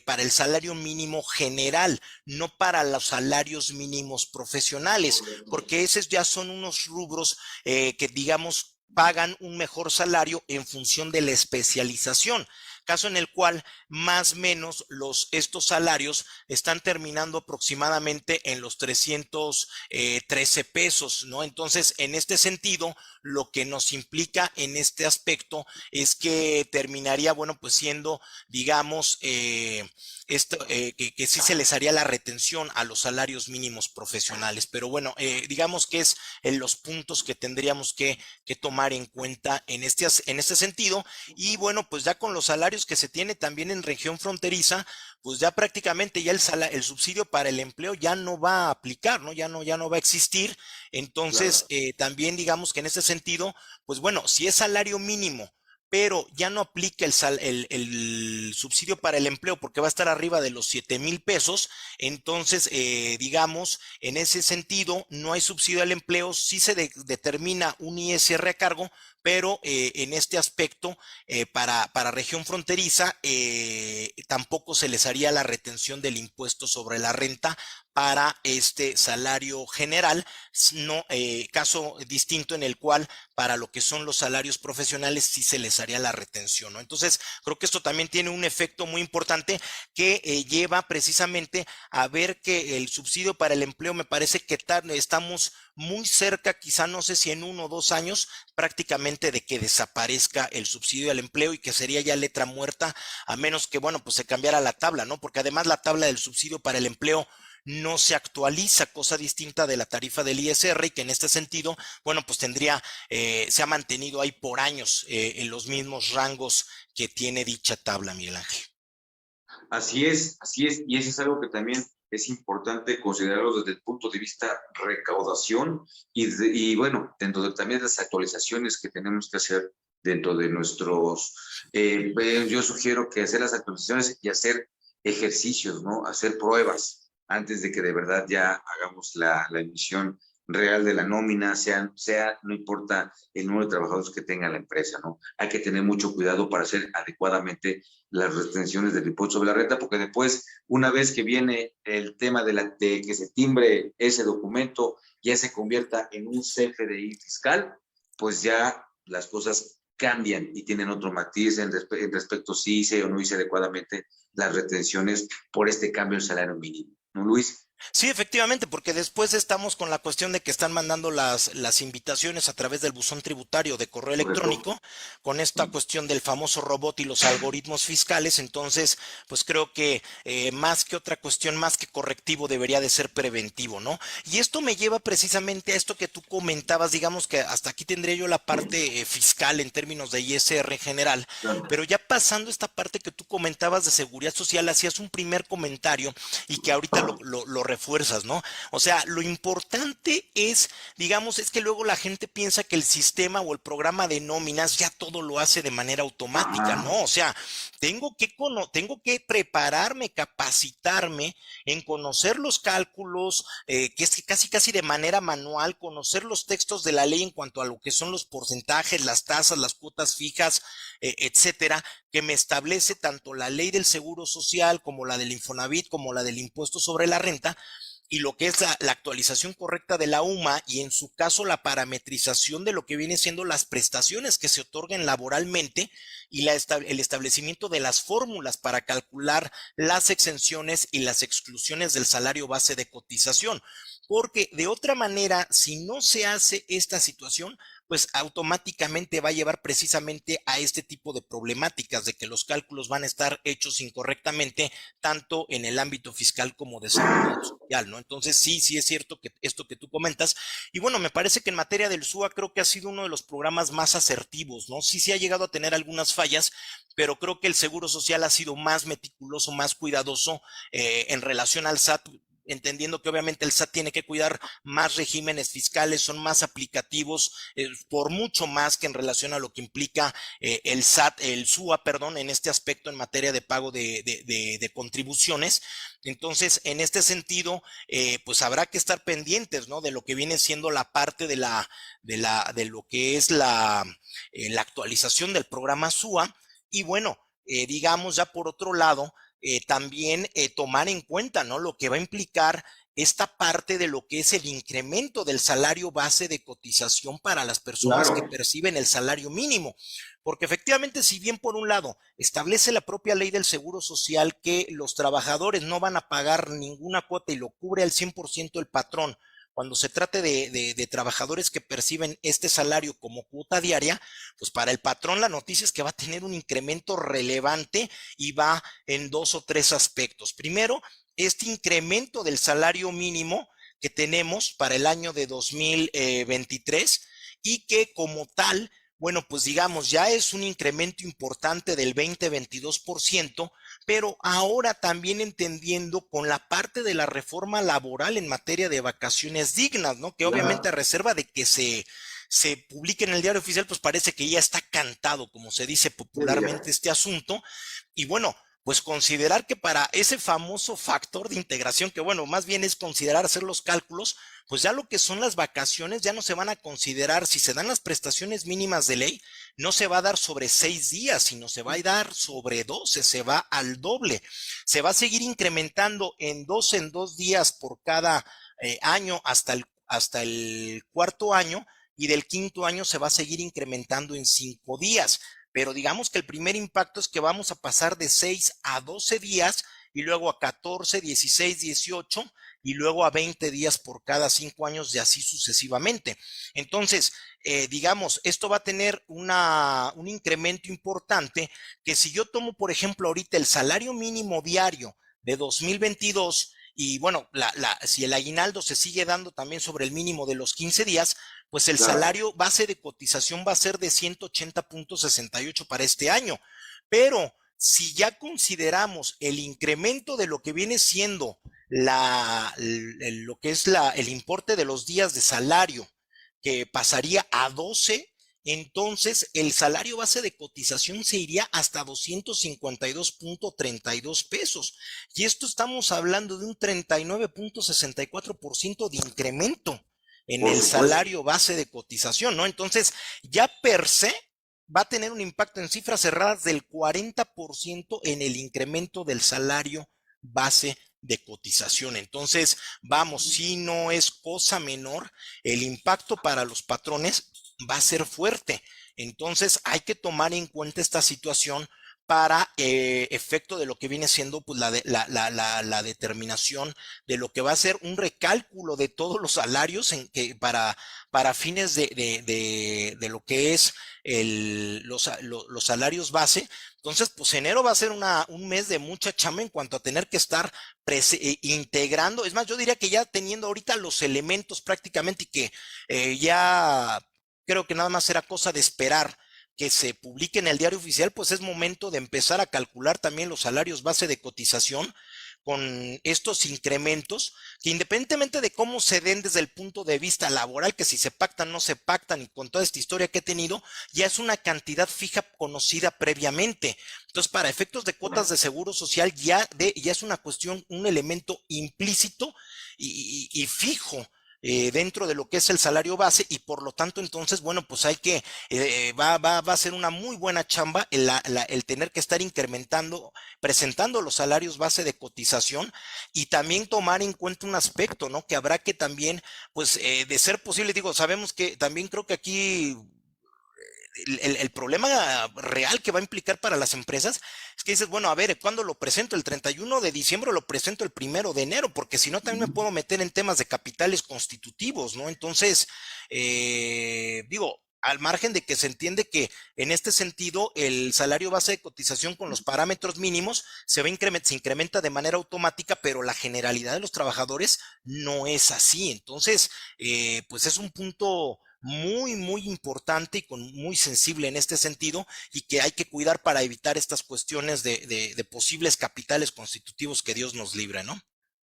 para el salario mínimo general, no para los salarios mínimos profesionales, porque esos ya son unos rubros que, digamos, pagan un mejor salario en función de la especialización, caso en el cual más o menos estos salarios están terminando aproximadamente en los 313 pesos, ¿no? Entonces, en este sentido, lo que nos implica en este aspecto es que terminaría, bueno, pues siendo, digamos, que sí se les haría la retención a los salarios mínimos profesionales, pero bueno, digamos que es en los puntos que tendríamos que tomar en cuenta en este sentido. Y bueno, pues ya con los salarios que se tiene también en región fronteriza, pues ya prácticamente ya el subsidio para el empleo ya no va a aplicar, ¿no? Ya no va a existir. Entonces, Claro. también digamos que en ese sentido, pues bueno, si es salario mínimo, pero ya no aplica el subsidio para el empleo porque va a estar arriba de los 7,000 pesos, entonces, digamos, en ese sentido, no hay subsidio al empleo, sí se determina un ISR a cargo, pero en este aspecto, para región fronteriza, tampoco se les haría la retención del impuesto sobre la renta para este salario general, no, caso distinto en el cual para lo que son los salarios profesionales sí se les haría la retención, ¿no? Entonces, creo que esto también tiene un efecto muy importante que lleva precisamente a ver que el subsidio para el empleo me parece que estamos muy cerca, quizá no sé si en 1 o 2 años, prácticamente de que desaparezca el subsidio al empleo y que sería ya letra muerta, a menos que, bueno, pues se cambiara la tabla, ¿no? Porque además la tabla del subsidio para el empleo no se actualiza, cosa distinta de la tarifa del ISR y que en este sentido, bueno, pues se ha mantenido ahí por años en los mismos rangos que tiene dicha tabla, Miguel Ángel. Así es, y eso es algo que también es importante considerarlo desde el punto de vista recaudación y bueno, dentro de también las actualizaciones que tenemos que hacer dentro de nuestros, yo sugiero que hacer las actualizaciones y hacer ejercicios, ¿no? Hacer pruebas antes de que de verdad ya hagamos la emisión real de la nómina, no importa el número de trabajadores que tenga la empresa, ¿no? Hay que tener mucho cuidado para hacer adecuadamente las retenciones del impuesto sobre la renta, porque después, una vez que viene el tema de que se timbre ese documento, ya se convierta en un CFDI fiscal, pues ya las cosas cambian y tienen otro matiz en respecto si hice o no hice adecuadamente las retenciones por este cambio en salario mínimo. ¿No, Luis? Sí, efectivamente, porque después estamos con la cuestión de que están mandando las invitaciones a través del buzón tributario de correo Correcto. electrónico, con esta cuestión del famoso robot y los algoritmos fiscales. Entonces, pues creo que más que otra cuestión, más que correctivo, debería de ser preventivo, ¿no? Y esto me lleva precisamente a esto que tú comentabas, digamos que hasta aquí tendría yo la parte fiscal en términos de ISR general, Claro. pero ya pasando esta parte que tú comentabas de seguridad social, hacías un primer comentario y que ahorita lo refuerzas, ¿no? O sea, lo importante es, digamos, es que luego la gente piensa que el sistema o el programa de nóminas ya todo lo hace de manera automática, ¿no? Ajá. O sea, tengo que prepararme, capacitarme en conocer los cálculos, que es que casi de manera manual, conocer los textos de la ley en cuanto a lo que son los porcentajes, las tasas, las cuotas fijas, etcétera, que me establece tanto la ley del Seguro Social como la del Infonavit, como la del impuesto sobre la renta, y lo que es la actualización correcta de la UMA y en su caso la parametrización de lo que viene siendo las prestaciones que se otorguen laboralmente y el establecimiento de las fórmulas para calcular las exenciones y las exclusiones del salario base de cotización. Porque de otra manera, si no se hace esta situación, pues automáticamente va a llevar precisamente a este tipo de problemáticas de que los cálculos van a estar hechos incorrectamente tanto en el ámbito fiscal como de seguridad social, ¿no? Entonces sí es cierto que esto que tú comentas y bueno, me parece que en materia del SUA creo que ha sido uno de los programas más asertivos, ¿no? Sí ha llegado a tener algunas fallas, pero creo que el Seguro Social ha sido más meticuloso, más cuidadoso en relación al SAT, entendiendo que obviamente el SAT tiene que cuidar más regímenes fiscales, son más aplicativos, por mucho más que en relación a lo que implica el SAT, el SUA, perdón, en este aspecto en materia de pago de contribuciones. Entonces, en este sentido, pues habrá que estar pendientes, ¿no? De lo que viene siendo la parte de lo que es la actualización del programa SUA. Y bueno, digamos ya por otro lado, también tomar en cuenta, ¿no? Lo que va a implicar esta parte de lo que es el incremento del salario base de cotización para las personas que Claro, perciben el salario mínimo. Porque efectivamente, si bien por un lado establece la propia ley del Seguro Social que los trabajadores no van a pagar ninguna cuota y lo cubre al 100% el patrón, cuando se trate de trabajadores que perciben este salario como cuota diaria, pues para el patrón la noticia es que va a tener un incremento relevante y va en dos o tres aspectos. Primero, este incremento del salario mínimo que tenemos para el año de 2023 y que como tal, bueno, pues digamos, ya es un incremento importante del 20-22%, pero ahora también entendiendo con la parte de la reforma laboral en materia de vacaciones dignas, ¿no? Que obviamente a claro. reserva de que se publique en el diario oficial, pues parece que ya está cantado, como se dice Me popularmente, diga. este asunto. Y bueno, pues considerar que para ese famoso factor de integración, que bueno, más bien es considerar hacer los cálculos, pues ya lo que son las vacaciones ya no se van a considerar, si se dan las prestaciones mínimas de ley, no se va a dar sobre 6 días, sino se va a dar sobre 12, se va al doble. Se va a seguir incrementando en 2 días por cada año hasta el cuarto año, y del quinto año se va a seguir incrementando en 5 días. Pero digamos que el primer impacto es que vamos a pasar de 6 a 12 días y luego a 14, 16, 18 y luego a 20 días por cada 5 años y así sucesivamente. Entonces, digamos, esto va a tener un incremento importante que si yo tomo, por ejemplo, ahorita el salario mínimo diario de 2022 y bueno, si el aguinaldo se sigue dando también sobre el mínimo de los 15 días, pues el Claro, salario base de cotización va a ser de 180.68 para este año. Pero si ya consideramos el incremento de lo que viene siendo lo que es el importe de los días de salario, que pasaría a 12, entonces el salario base de cotización se iría hasta 252.32 pesos. Y esto estamos hablando de un 39.64% de incremento en por el supuesto. salario base de cotización, ¿no? Entonces, ya per se va a tener un impacto en cifras cerradas del 40% en el incremento del salario base de cotización. Entonces, vamos, si no es cosa menor, el impacto para los patrones va a ser fuerte. Entonces, hay que tomar en cuenta esta situación para efecto de lo que viene siendo pues, la determinación de lo que va a ser un recálculo de todos los salarios para fines de lo que es los salarios base. Entonces, pues enero va a ser un mes de mucha chamba en cuanto a tener que estar integrando. Es más, yo diría que ya teniendo ahorita los elementos prácticamente y que ya creo que nada más será cosa de esperar que se publique en el diario oficial, pues es momento de empezar a calcular también los salarios base de cotización con estos incrementos, que independientemente de cómo se den desde el punto de vista laboral, que si se pactan, no se pactan, y con toda esta historia que he tenido, ya es una cantidad fija conocida previamente. Entonces, para efectos de cuotas de seguro social, ya es una cuestión, un elemento implícito y fijo dentro de lo que es el salario base, y por lo tanto entonces, bueno, pues va a ser una muy buena chamba el tener que estar incrementando, presentando los salarios base de cotización, y también tomar en cuenta un aspecto, ¿no? Que habrá que también, pues, de ser posible, digo, sabemos que también creo que aquí el problema real que va a implicar para las empresas es que dices, bueno, a ver, ¿cuándo lo presento? ¿El 31 de diciembre o lo presento el 1 de enero? Porque si no, también me puedo meter en temas de capitales constitutivos, ¿no? Entonces, digo, al margen de que se entiende que en este sentido el salario base de cotización con los parámetros mínimos se incrementa de manera automática, pero la generalidad de los trabajadores no es así. Entonces, pues es un punto muy, muy importante y muy sensible en este sentido, y que hay que cuidar para evitar estas cuestiones de posibles capitales constitutivos que Dios nos libre, ¿no?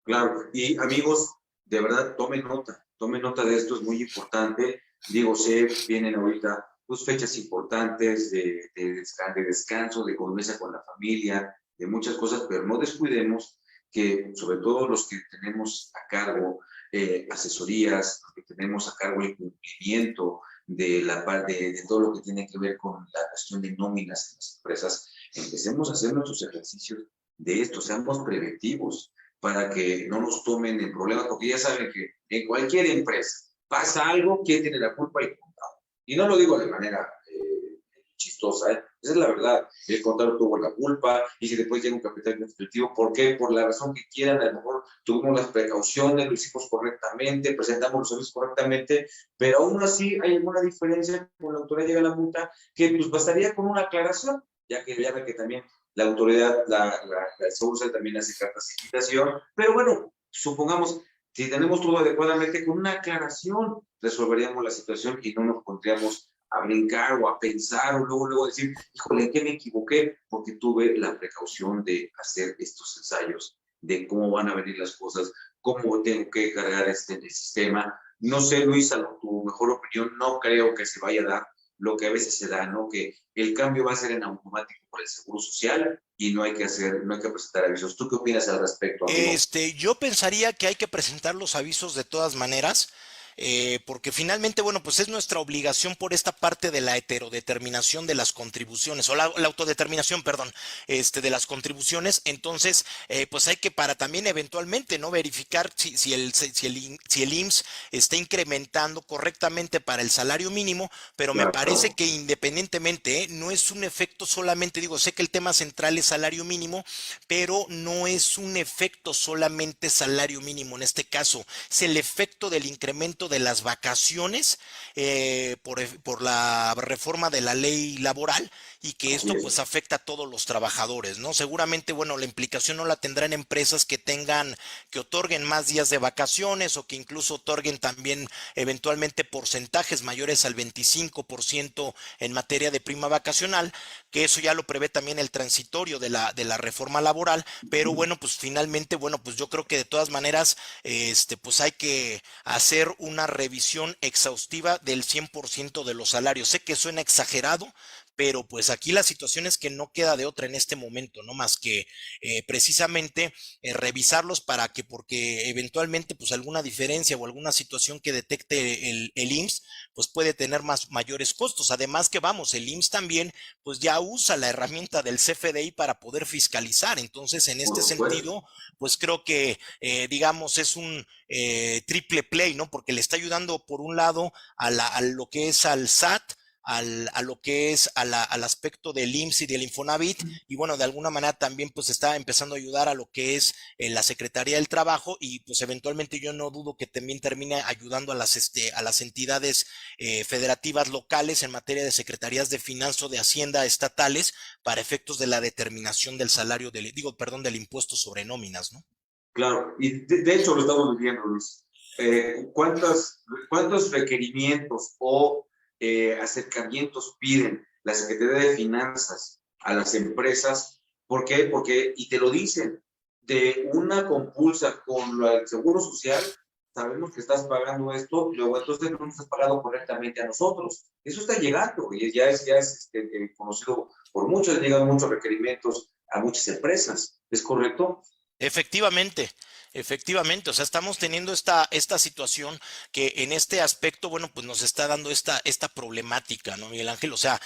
Claro, y amigos, de verdad, tomen nota de esto, es muy importante. Digo, sé, vienen ahorita pues, fechas importantes de descanso, de convivencia con la familia, de muchas cosas, pero no descuidemos que, sobre todo los que tenemos a cargo asesorías, los que tenemos a cargo el cumplimiento de la parte de todo lo que tiene que ver con la cuestión de nóminas en las empresas, empecemos a hacer nuestros ejercicios de esto, seamos preventivos para que no nos tomen en problemas, porque ya saben que en cualquier empresa pasa algo, ¿quién tiene la culpa? El contador. Y no lo digo de manera chistosa, ¿eh? Esa es la verdad. El contador tuvo la culpa y si después llega un capital constitutivo, ¿por qué? Por la razón que quieran, a lo mejor tuvimos las precauciones, lo hicimos correctamente, presentamos los servicios correctamente, pero aún así hay alguna diferencia con la autoridad llega la multa que pues bastaría con una aclaración, ya ve que también la autoridad, el Seguro Social también hace cartas de invitación, pero bueno, supongamos, si tenemos todo adecuadamente, con una aclaración resolveríamos la situación y no nos pondríamos a brincar o a pensar o luego decir, híjole, ¿en qué me equivoqué? Porque tuve la precaución de hacer estos ensayos, de cómo van a venir las cosas, cómo tengo que cargar el sistema. No sé, Luis, a tu mejor opinión, no creo que se vaya a dar lo que a veces se da, ¿no? Que el cambio va a ser en automático por el Seguro Social y no hay que presentar avisos. ¿Tú qué opinas al respecto, amigo? Yo pensaría que hay que presentar los avisos de todas maneras, porque finalmente, bueno, pues es nuestra obligación por esta parte de la heterodeterminación de las contribuciones, o la autodeterminación, perdón, de las contribuciones. Entonces, pues hay que para también eventualmente, ¿no? Verificar si el IMSS está incrementando correctamente para el salario mínimo, pero me parece Claro, que independientemente, no es un efecto solamente, digo, sé que el tema central es salario mínimo, pero no es un efecto solamente salario mínimo en este caso, es el efecto del incremento de las vacaciones por la reforma de la ley laboral y que así esto es. pues afecta a todos los trabajadores, ¿no? Seguramente, bueno, la implicación no la tendrán empresas que otorguen más días de vacaciones o que incluso otorguen también eventualmente porcentajes mayores al 25% en materia de prima vacacional, que eso ya lo prevé también el transitorio de la reforma laboral, pero bueno, pues finalmente, bueno, pues yo creo que de todas maneras, pues hay que hacer una revisión exhaustiva del 100% de los salarios. Sé que suena exagerado, pero pues aquí la situación es que no queda de otra en este momento, no más que precisamente revisarlos para que, porque eventualmente pues alguna diferencia o alguna situación que detecte el IMSS, pues puede tener mayores costos. Además que vamos, el IMSS también pues ya usa la herramienta del CFDI para poder fiscalizar. Entonces, en Por este supuesto. sentido, pues creo que, digamos, es un triple play, ¿no? Porque le está ayudando, por un lado, a lo que es al SAT, a lo que es al aspecto del IMSS y del Infonavit, y bueno, de alguna manera también pues está empezando a ayudar a lo que es la Secretaría del Trabajo, y pues eventualmente yo no dudo que también termine ayudando a las entidades federativas locales en materia de secretarías de finanzas o de hacienda estatales para efectos de la determinación del salario del, digo, perdón, del impuesto sobre nóminas, ¿no? Claro, y de hecho lo estamos viviendo, Luis. ¿Cuántos requerimientos o acercamientos piden la Secretaría de Finanzas a las empresas? ¿Por qué? Porque, y te lo dicen, de una compulsa con el Seguro Social, sabemos que estás pagando esto, luego entonces no nos estás pagando correctamente a nosotros. Eso está llegando y ya es conocido por muchos, llegan muchos requerimientos a muchas empresas. ¿Es correcto? Efectivamente, efectivamente, o sea, estamos teniendo esta situación que en este aspecto, bueno, pues nos está dando esta problemática, ¿no, Miguel Ángel? O sea,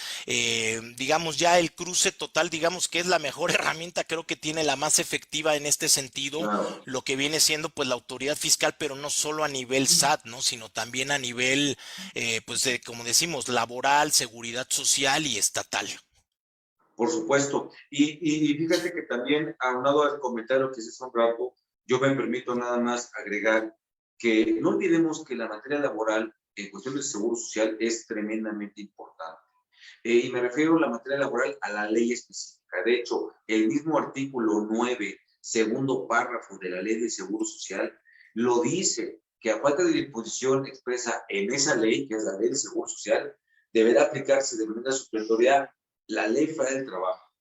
digamos ya el cruce total, digamos que es la mejor herramienta, creo que tiene la más efectiva en este sentido, Claro. lo que viene siendo pues la autoridad fiscal, pero no solo a nivel SAT, ¿no? Sino también a nivel, pues, como decimos, laboral, seguridad social y estatal. Por supuesto. Y fíjate que también, aunado al comentario que hice hace un rato, yo me permito nada más agregar que no olvidemos que la materia laboral en cuestión del seguro social es tremendamente importante. Y me refiero a la materia laboral a la ley específica. De hecho, el mismo artículo 9, segundo párrafo de la ley de seguro social, lo dice que a falta de disposición expresa en esa ley, que es la ley de seguro social, deberá aplicarse de manera supletoria la ley federal del trabajo.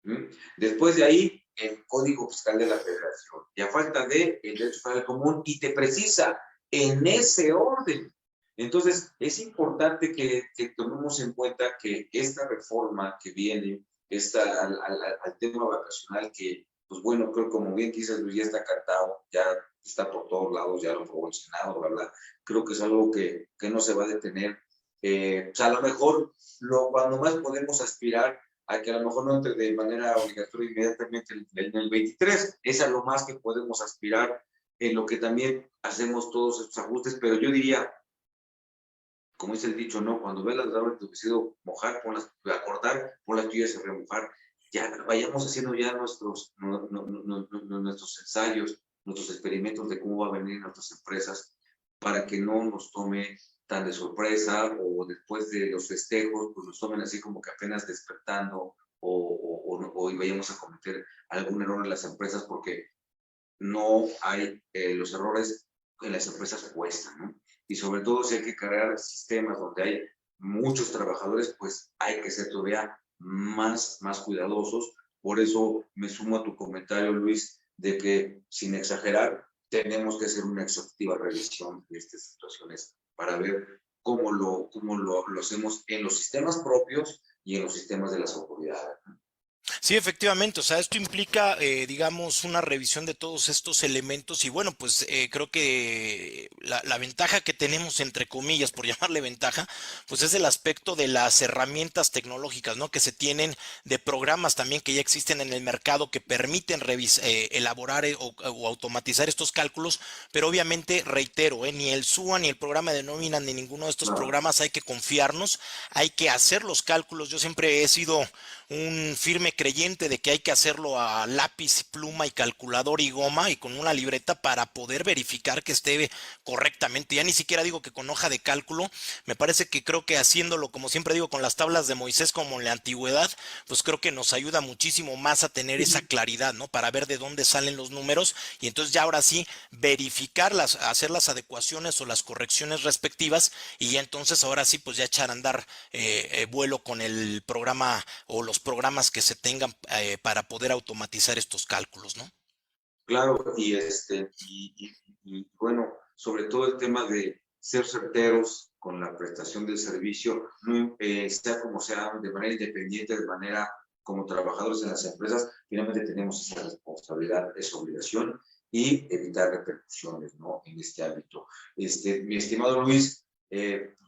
¿Mm? Después de ahí, el Código Fiscal de la Federación y a falta de el Derecho Federal Común, y te precisa en ese orden. Entonces, es importante que tomemos en cuenta que esta reforma que viene al tema vacacional, que, pues bueno, creo como bien dices, Luis, ya está cantado, ya está por todos lados, ya lo aprobó el Senado, bla, bla. Creo que es algo que no se va a detener. O sea, a lo mejor cuando más podemos aspirar a que a lo mejor no entre de manera obligatoria inmediatamente en el 23, es a lo más que podemos aspirar, en lo que también hacemos todos estos ajustes, pero yo diría, como dice el dicho, ¿no? Cuando veas las aguas de tu vestido mojar, acordar, pon las tuyas a remojar. Ya vayamos haciendo ya nuestros ensayos, nuestros experimentos de cómo va a venir nuestras empresas, para que no nos tome tan de sorpresa, o después de los festejos, pues nos tomen así como que apenas despertando, o vayamos a cometer algún error en las empresas, porque no hay los errores en las empresas cuestan, ¿no? Y sobre todo si hay que crear sistemas donde hay muchos trabajadores, pues hay que ser todavía más cuidadosos. Por eso me sumo a tu comentario, Luis, de que, sin exagerar, tenemos que hacer una exhaustiva revisión de estas situaciones para ver cómo lo hacemos en los sistemas propios y en los sistemas de las autoridades, ¿no? Sí, efectivamente, o sea, esto implica, digamos, una revisión de todos estos elementos y bueno, pues creo que la ventaja que tenemos, entre comillas, por llamarle ventaja, pues es el aspecto de las herramientas tecnológicas, ¿no? Que se tienen, de programas también que ya existen en el mercado que permiten elaborar o automatizar estos cálculos, pero obviamente, reitero, ni el SUA, ni el programa de nómina, ni ninguno de estos No. programas hay que confiarnos, hay que hacer los cálculos. Yo siempre he sido un firme creyente de que hay que hacerlo a lápiz, pluma y calculador y goma y con una libreta para poder verificar que esté correctamente. Ya ni siquiera digo que con hoja de cálculo, me parece que creo que haciéndolo, como siempre digo, con las tablas de Moisés como en la antigüedad, pues creo que nos ayuda muchísimo más a tener esa claridad, ¿no? Para ver de dónde salen los números y entonces ya ahora sí verificarlas, hacer las adecuaciones o las correcciones respectivas y ya entonces ahora sí pues ya echar a andar vuelo con el programa o los programas que se tengan para poder automatizar estos cálculos, ¿no? Claro, bueno, sobre todo el tema de ser certeros con la prestación del servicio, no, sea como sea, de manera independiente, de manera como trabajadores en las empresas, finalmente tenemos esa responsabilidad, esa obligación, y evitar repercusiones, ¿no? En este ámbito. Mi estimado Luis,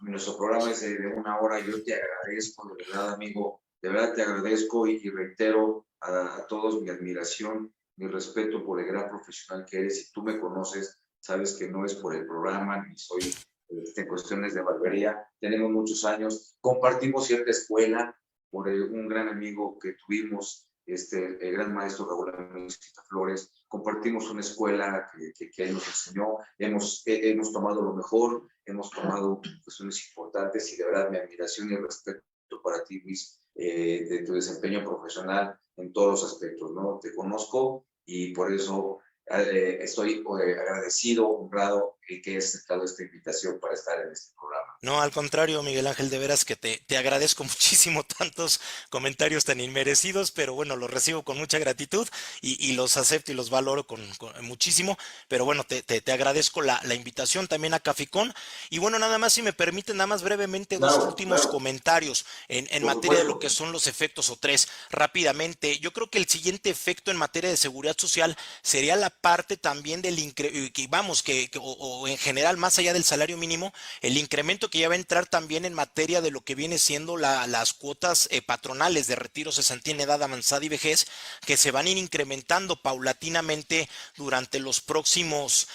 nuestro programa es de 1 hora. Yo te agradezco, de verdad, amigo, de verdad te agradezco, y reitero a todos mi admiración, mi respeto por el gran profesional que eres. Si tú me conoces, sabes que no es por el programa, ni soy en cuestiones de barbería. Tenemos muchos años, compartimos cierta escuela por un gran amigo que tuvimos, el gran maestro Raúl Flores. Compartimos una escuela que él nos enseñó. Hemos tomado lo mejor, hemos tomado cuestiones importantes, y de verdad mi admiración y respeto para ti, Luis, de tu desempeño profesional en todos los aspectos, ¿no? Te conozco, y por eso estoy agradecido, honrado, que hayas aceptado esta invitación para estar en este programa. No, al contrario, Miguel Ángel, de veras que te agradezco muchísimo tantos comentarios tan inmerecidos, pero bueno, los recibo con mucha gratitud y los acepto y los valoro con muchísimo, pero bueno, te agradezco la invitación también a Caficón. Y bueno, nada más si me permiten, nada más brevemente, dos Claro, últimos claro, comentarios en por materia de lo que supuesto. son los efectos o tres, rápidamente. Yo creo que el siguiente efecto en materia de seguridad social sería la parte también del que vamos, o en general, más allá del salario mínimo, el incremento que ya va a entrar también en materia de lo que viene siendo las cuotas patronales de retiro, cesantía en edad avanzada y vejez, que se van a ir incrementando paulatinamente durante los próximos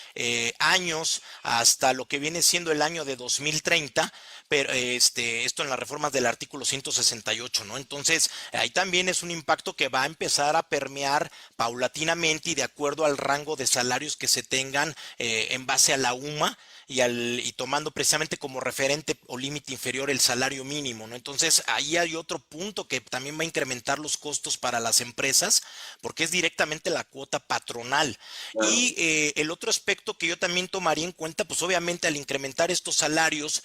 años hasta lo que viene siendo el año de 2030, pero esto en las reformas del artículo 168, ¿no? Entonces, ahí también es un impacto que va a empezar a permear paulatinamente y de acuerdo al rango de salarios que se tengan en base a la UMA. y tomando precisamente como referente o límite inferior el salario mínimo, ¿no? Entonces, ahí hay otro punto que también va a incrementar los costos para las empresas, porque es directamente la cuota patronal. Claro. Y el otro aspecto que yo también tomaría en cuenta, pues obviamente al incrementar estos salarios,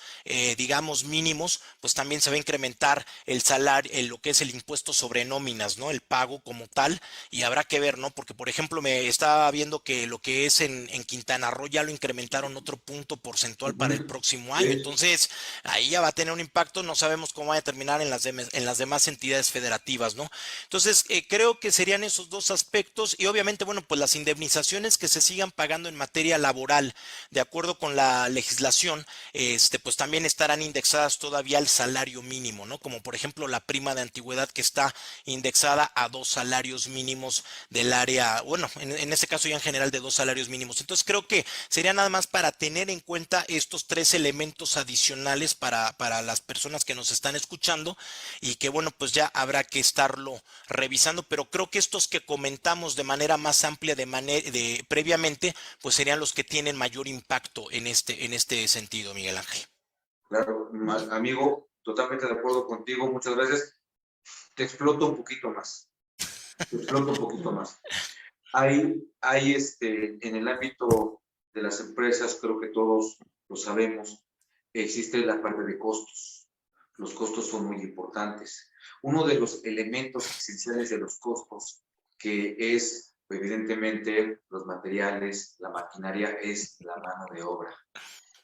digamos, mínimos, pues también se va a incrementar el salario, lo que es el impuesto sobre nóminas, ¿no? El pago como tal, y habrá que ver, ¿no? Porque, por ejemplo, me estaba viendo que lo que es en Quintana Roo ya lo incrementaron otro punto porcentual para el Ujú. próximo año. Sí. Entonces, ahí ya va a tener un impacto, no sabemos cómo vaya a terminar en las demás entidades federativas, ¿no? Entonces, creo que serían esos dos aspectos y obviamente, bueno, pues las indemnizaciones que se sigan pagando en materia laboral, de acuerdo con la legislación, pues también estarán indexadas todavía al salario mínimo, ¿no? Como por ejemplo la prima de antigüedad que está indexada a 2 salarios mínimos del área, bueno, en este caso ya en general de 2 salarios mínimos. Entonces creo que sería nada más para tener en cuenta estos tres elementos adicionales para las personas que nos están escuchando y que bueno, pues ya habrá que estarlo revisando, pero creo que estos que comentamos de manera más amplia previamente, pues serían los que tienen mayor impacto en este sentido, Miguel Ángel. Claro, amigo, totalmente de acuerdo contigo, muchas gracias. Te exploto un poquito más, te exploto un poquito más. Hay en el ámbito de las empresas, creo que todos lo sabemos, existe la parte de costos. Los costos son muy importantes. Uno de los elementos esenciales de los costos, que es evidentemente los materiales, la maquinaria, es la mano de obra.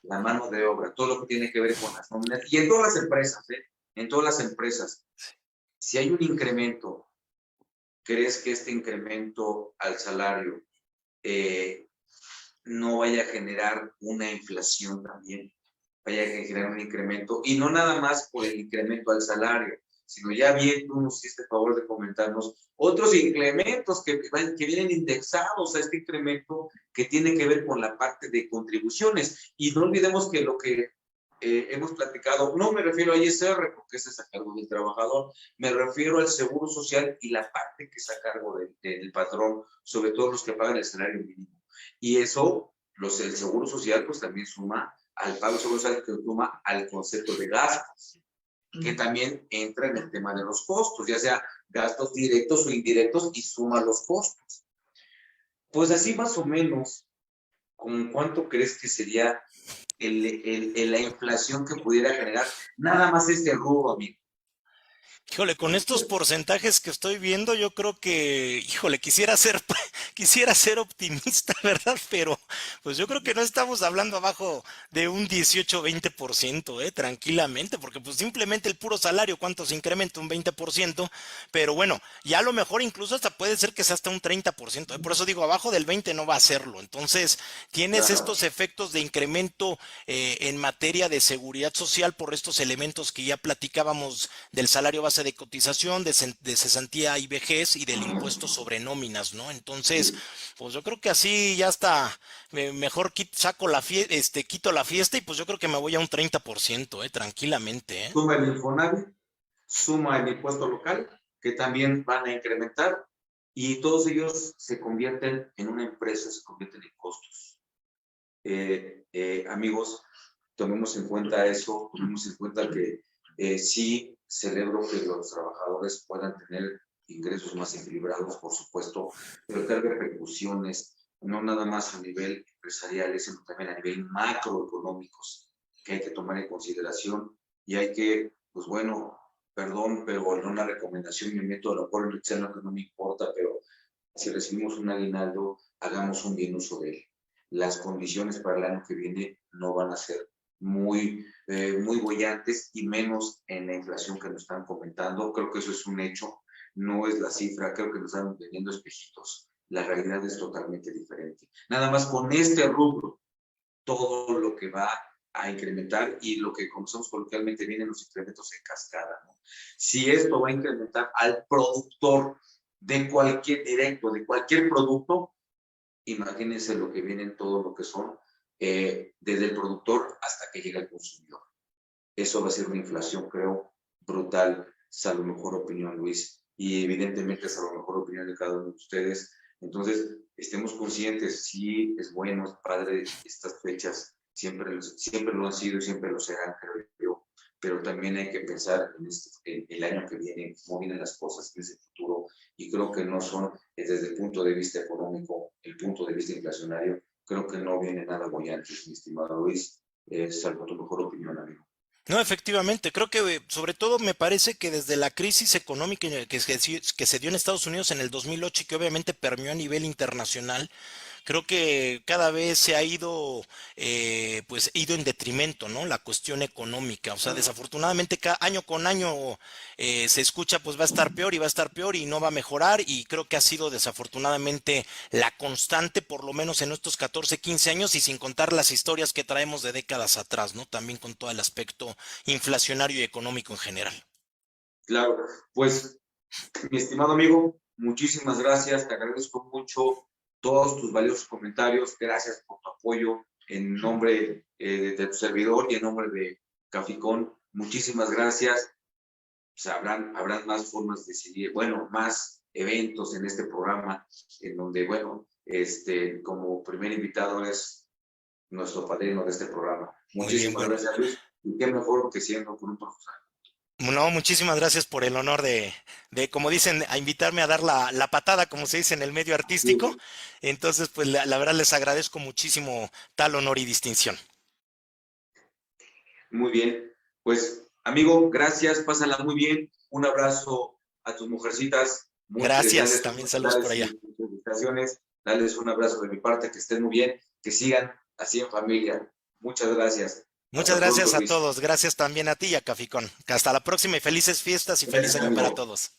La mano de obra, todo lo que tiene que ver con las nóminas, y en todas las empresas, ¿eh? En todas las empresas, si hay un incremento, ¿crees que este incremento al salario eh, no vaya a generar una inflación también, vaya a generar un incremento, y no nada más por el incremento al salario, sino ya bien tú nos hiciste el favor de comentarnos otros incrementos que vienen indexados a este incremento que tiene que ver con la parte de contribuciones. Y no olvidemos que lo que hemos platicado, no me refiero a ISR, porque ese es a cargo del trabajador, me refiero al seguro social y la parte que es a cargo del patrón, sobre todo los que pagan el salario mínimo. Y eso, el seguro social, pues también suma al pago del seguro social, que suma al concepto de gastos, que también entra en el tema de los costos, ya sea gastos directos o indirectos, y suma los costos. Pues así más o menos, ¿con cuánto crees que sería la inflación que pudiera generar nada más este rubro, amigo? Híjole, con estos porcentajes que estoy viendo, yo creo que, híjole, quisiera ser optimista, ¿verdad? Pero pues yo creo que no estamos hablando abajo de un 18-20%, tranquilamente, porque pues simplemente el puro salario, ¿cuánto se incrementa? Un 20%, pero bueno, ya a lo mejor incluso hasta puede ser que sea hasta un 30%, por eso digo, abajo del 20 no va a serlo. Entonces, tienes Claro. estos efectos de incremento en materia de seguridad social por estos elementos que ya platicábamos del salario base de cotización, de cesantía y vejez y del impuesto sobre nóminas, ¿no? Entonces, pues yo creo que así ya está, mejor saco quito la fiesta y pues yo creo que me voy a un 30%, tranquilamente, Suma el Infonavit, suma el impuesto local, que también van a incrementar, y todos ellos se convierten en una empresa, se convierten en costos. Amigos, tomemos en cuenta eso, tomemos en cuenta que sí celebro que los trabajadores puedan tener ingresos más equilibrados, por supuesto, pero que hay repercusiones, no nada más a nivel empresarial, sino también a nivel macroeconómicos, que hay que tomar en consideración, y hay que, pues bueno, perdón, pero en una recomendación me meto a lo mejor en el seno, que no me importa, pero si recibimos un aguinaldo, hagamos un bien uso de él. Las condiciones para el año que viene no van a ser muy bollantes, y menos en la inflación que nos están comentando. Creo que eso es un hecho, no es la cifra, creo que nos están vendiendo espejitos. La realidad es totalmente diferente. Nada más con este rubro, todo lo que va a incrementar, y lo que conocemos coloquialmente vienen los incrementos en cascada, ¿no? Si esto va a incrementar al productor de cualquier directo, de cualquier producto, imagínense lo que viene en todo lo que son desde el productor hasta que llega el consumidor. Eso va a ser una inflación, creo, brutal, salvo mejor opinión, Luis, y evidentemente salvo mejor opinión de cada uno de ustedes. Entonces, estemos conscientes, sí es bueno, es padre estas fechas, siempre lo han sido y siempre lo serán, creo yo. Pero también hay que pensar en el año que viene, cómo vienen las cosas en ese futuro, y creo que no son, desde el punto de vista económico, el punto de vista inflacionario, creo que no viene nada bollante, mi estimado Luis. Salvo tu mejor opinión, amigo. No, efectivamente, creo que sobre todo me parece que desde la crisis económica que se dio en Estados Unidos en el 2008 y que obviamente permeó a nivel internacional, creo que cada vez se ha ido, pues, ido en detrimento, ¿no? La cuestión económica. O sea, desafortunadamente, año con año se escucha, pues va a estar peor y va a estar peor y no va a mejorar. Y creo que ha sido desafortunadamente la constante, por lo menos en estos 14, 15 años, y sin contar las historias que traemos de décadas atrás, ¿no? También con todo el aspecto inflacionario y económico en general. Claro, pues mi estimado amigo, muchísimas gracias, te agradezco mucho todos tus valiosos comentarios, gracias por tu apoyo en nombre de tu servidor y en nombre de Caficón, muchísimas gracias. Pues habrán más formas de seguir, bueno, más eventos en este programa, en donde, bueno, como primer invitado es nuestro padrino de este programa. Muy bien, Muchísimas bueno. gracias, Luis, y qué mejor que siendo con un profesional. No, muchísimas gracias por el honor como dicen, a invitarme a dar la patada, como se dice en el medio artístico. Entonces, pues la verdad les agradezco muchísimo tal honor y distinción. Muy bien, pues amigo, gracias, pásala muy bien. Un abrazo a tus mujercitas, Gracias, dales, también saludos por dales allá. felicitaciones, dales un abrazo de mi parte, que estén muy bien, que sigan así en familia. Muchas gracias. Muchas Hasta pronto, gracias a Luis. todos, gracias también a ti y a Caficón. Hasta la próxima y felices fiestas y feliz Gracias, año para amigo. todos.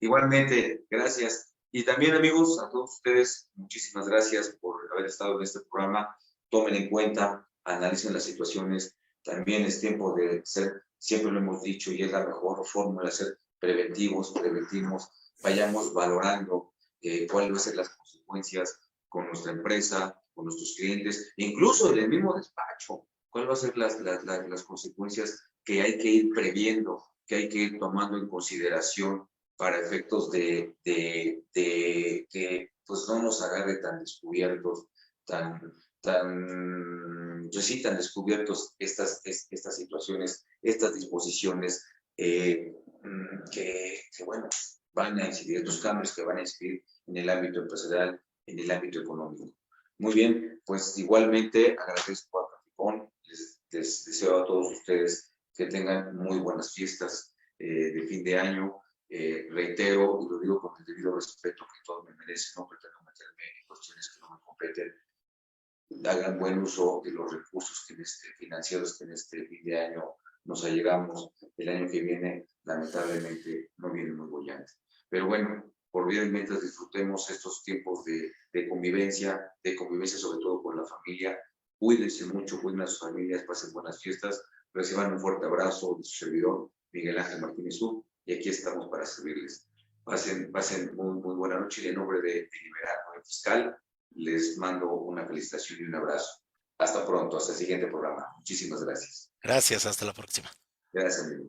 Igualmente, gracias. Y también, amigos, a todos ustedes, muchísimas gracias por haber estado en este programa. Tomen en cuenta, analicen las situaciones. También es tiempo de ser, siempre lo hemos dicho, y es la mejor fórmula, ser preventivos, vayamos valorando cuáles van a ser las consecuencias con nuestra empresa, con nuestros clientes, incluso en el mismo despacho. ¿Cuáles van a ser las consecuencias que hay que ir previendo, que hay que ir tomando en consideración para efectos de que pues no nos agarre tan descubiertos, yo sí, tan descubiertos estas situaciones, estas disposiciones bueno, van a incidir, estos cambios que van a incidir en el ámbito empresarial, en el ámbito económico. Muy bien, pues igualmente agradezco a Capicón, les deseo a todos ustedes que tengan muy buenas fiestas de fin de año. Reitero, y lo digo con el debido respeto que todo me merece, no pretendo meterme en cuestiones que no me competen, hagan buen uso de los recursos financieros que en este fin de año nos allegamos. El año que viene, lamentablemente, no viene muy bollante. Pero bueno, por bien mientras disfrutemos estos tiempos de convivencia sobre todo con la familia, cuídense mucho, cuiden a sus familias, pasen buenas fiestas, reciban un fuerte abrazo de su servidor, Miguel Ángel Martínez U, y aquí estamos para servirles. Pasen muy buena noche y en nombre de Liberal Fiscal les mando una felicitación y un abrazo. Hasta pronto, hasta el siguiente programa. Muchísimas gracias. Gracias, hasta la próxima. Gracias, amigo.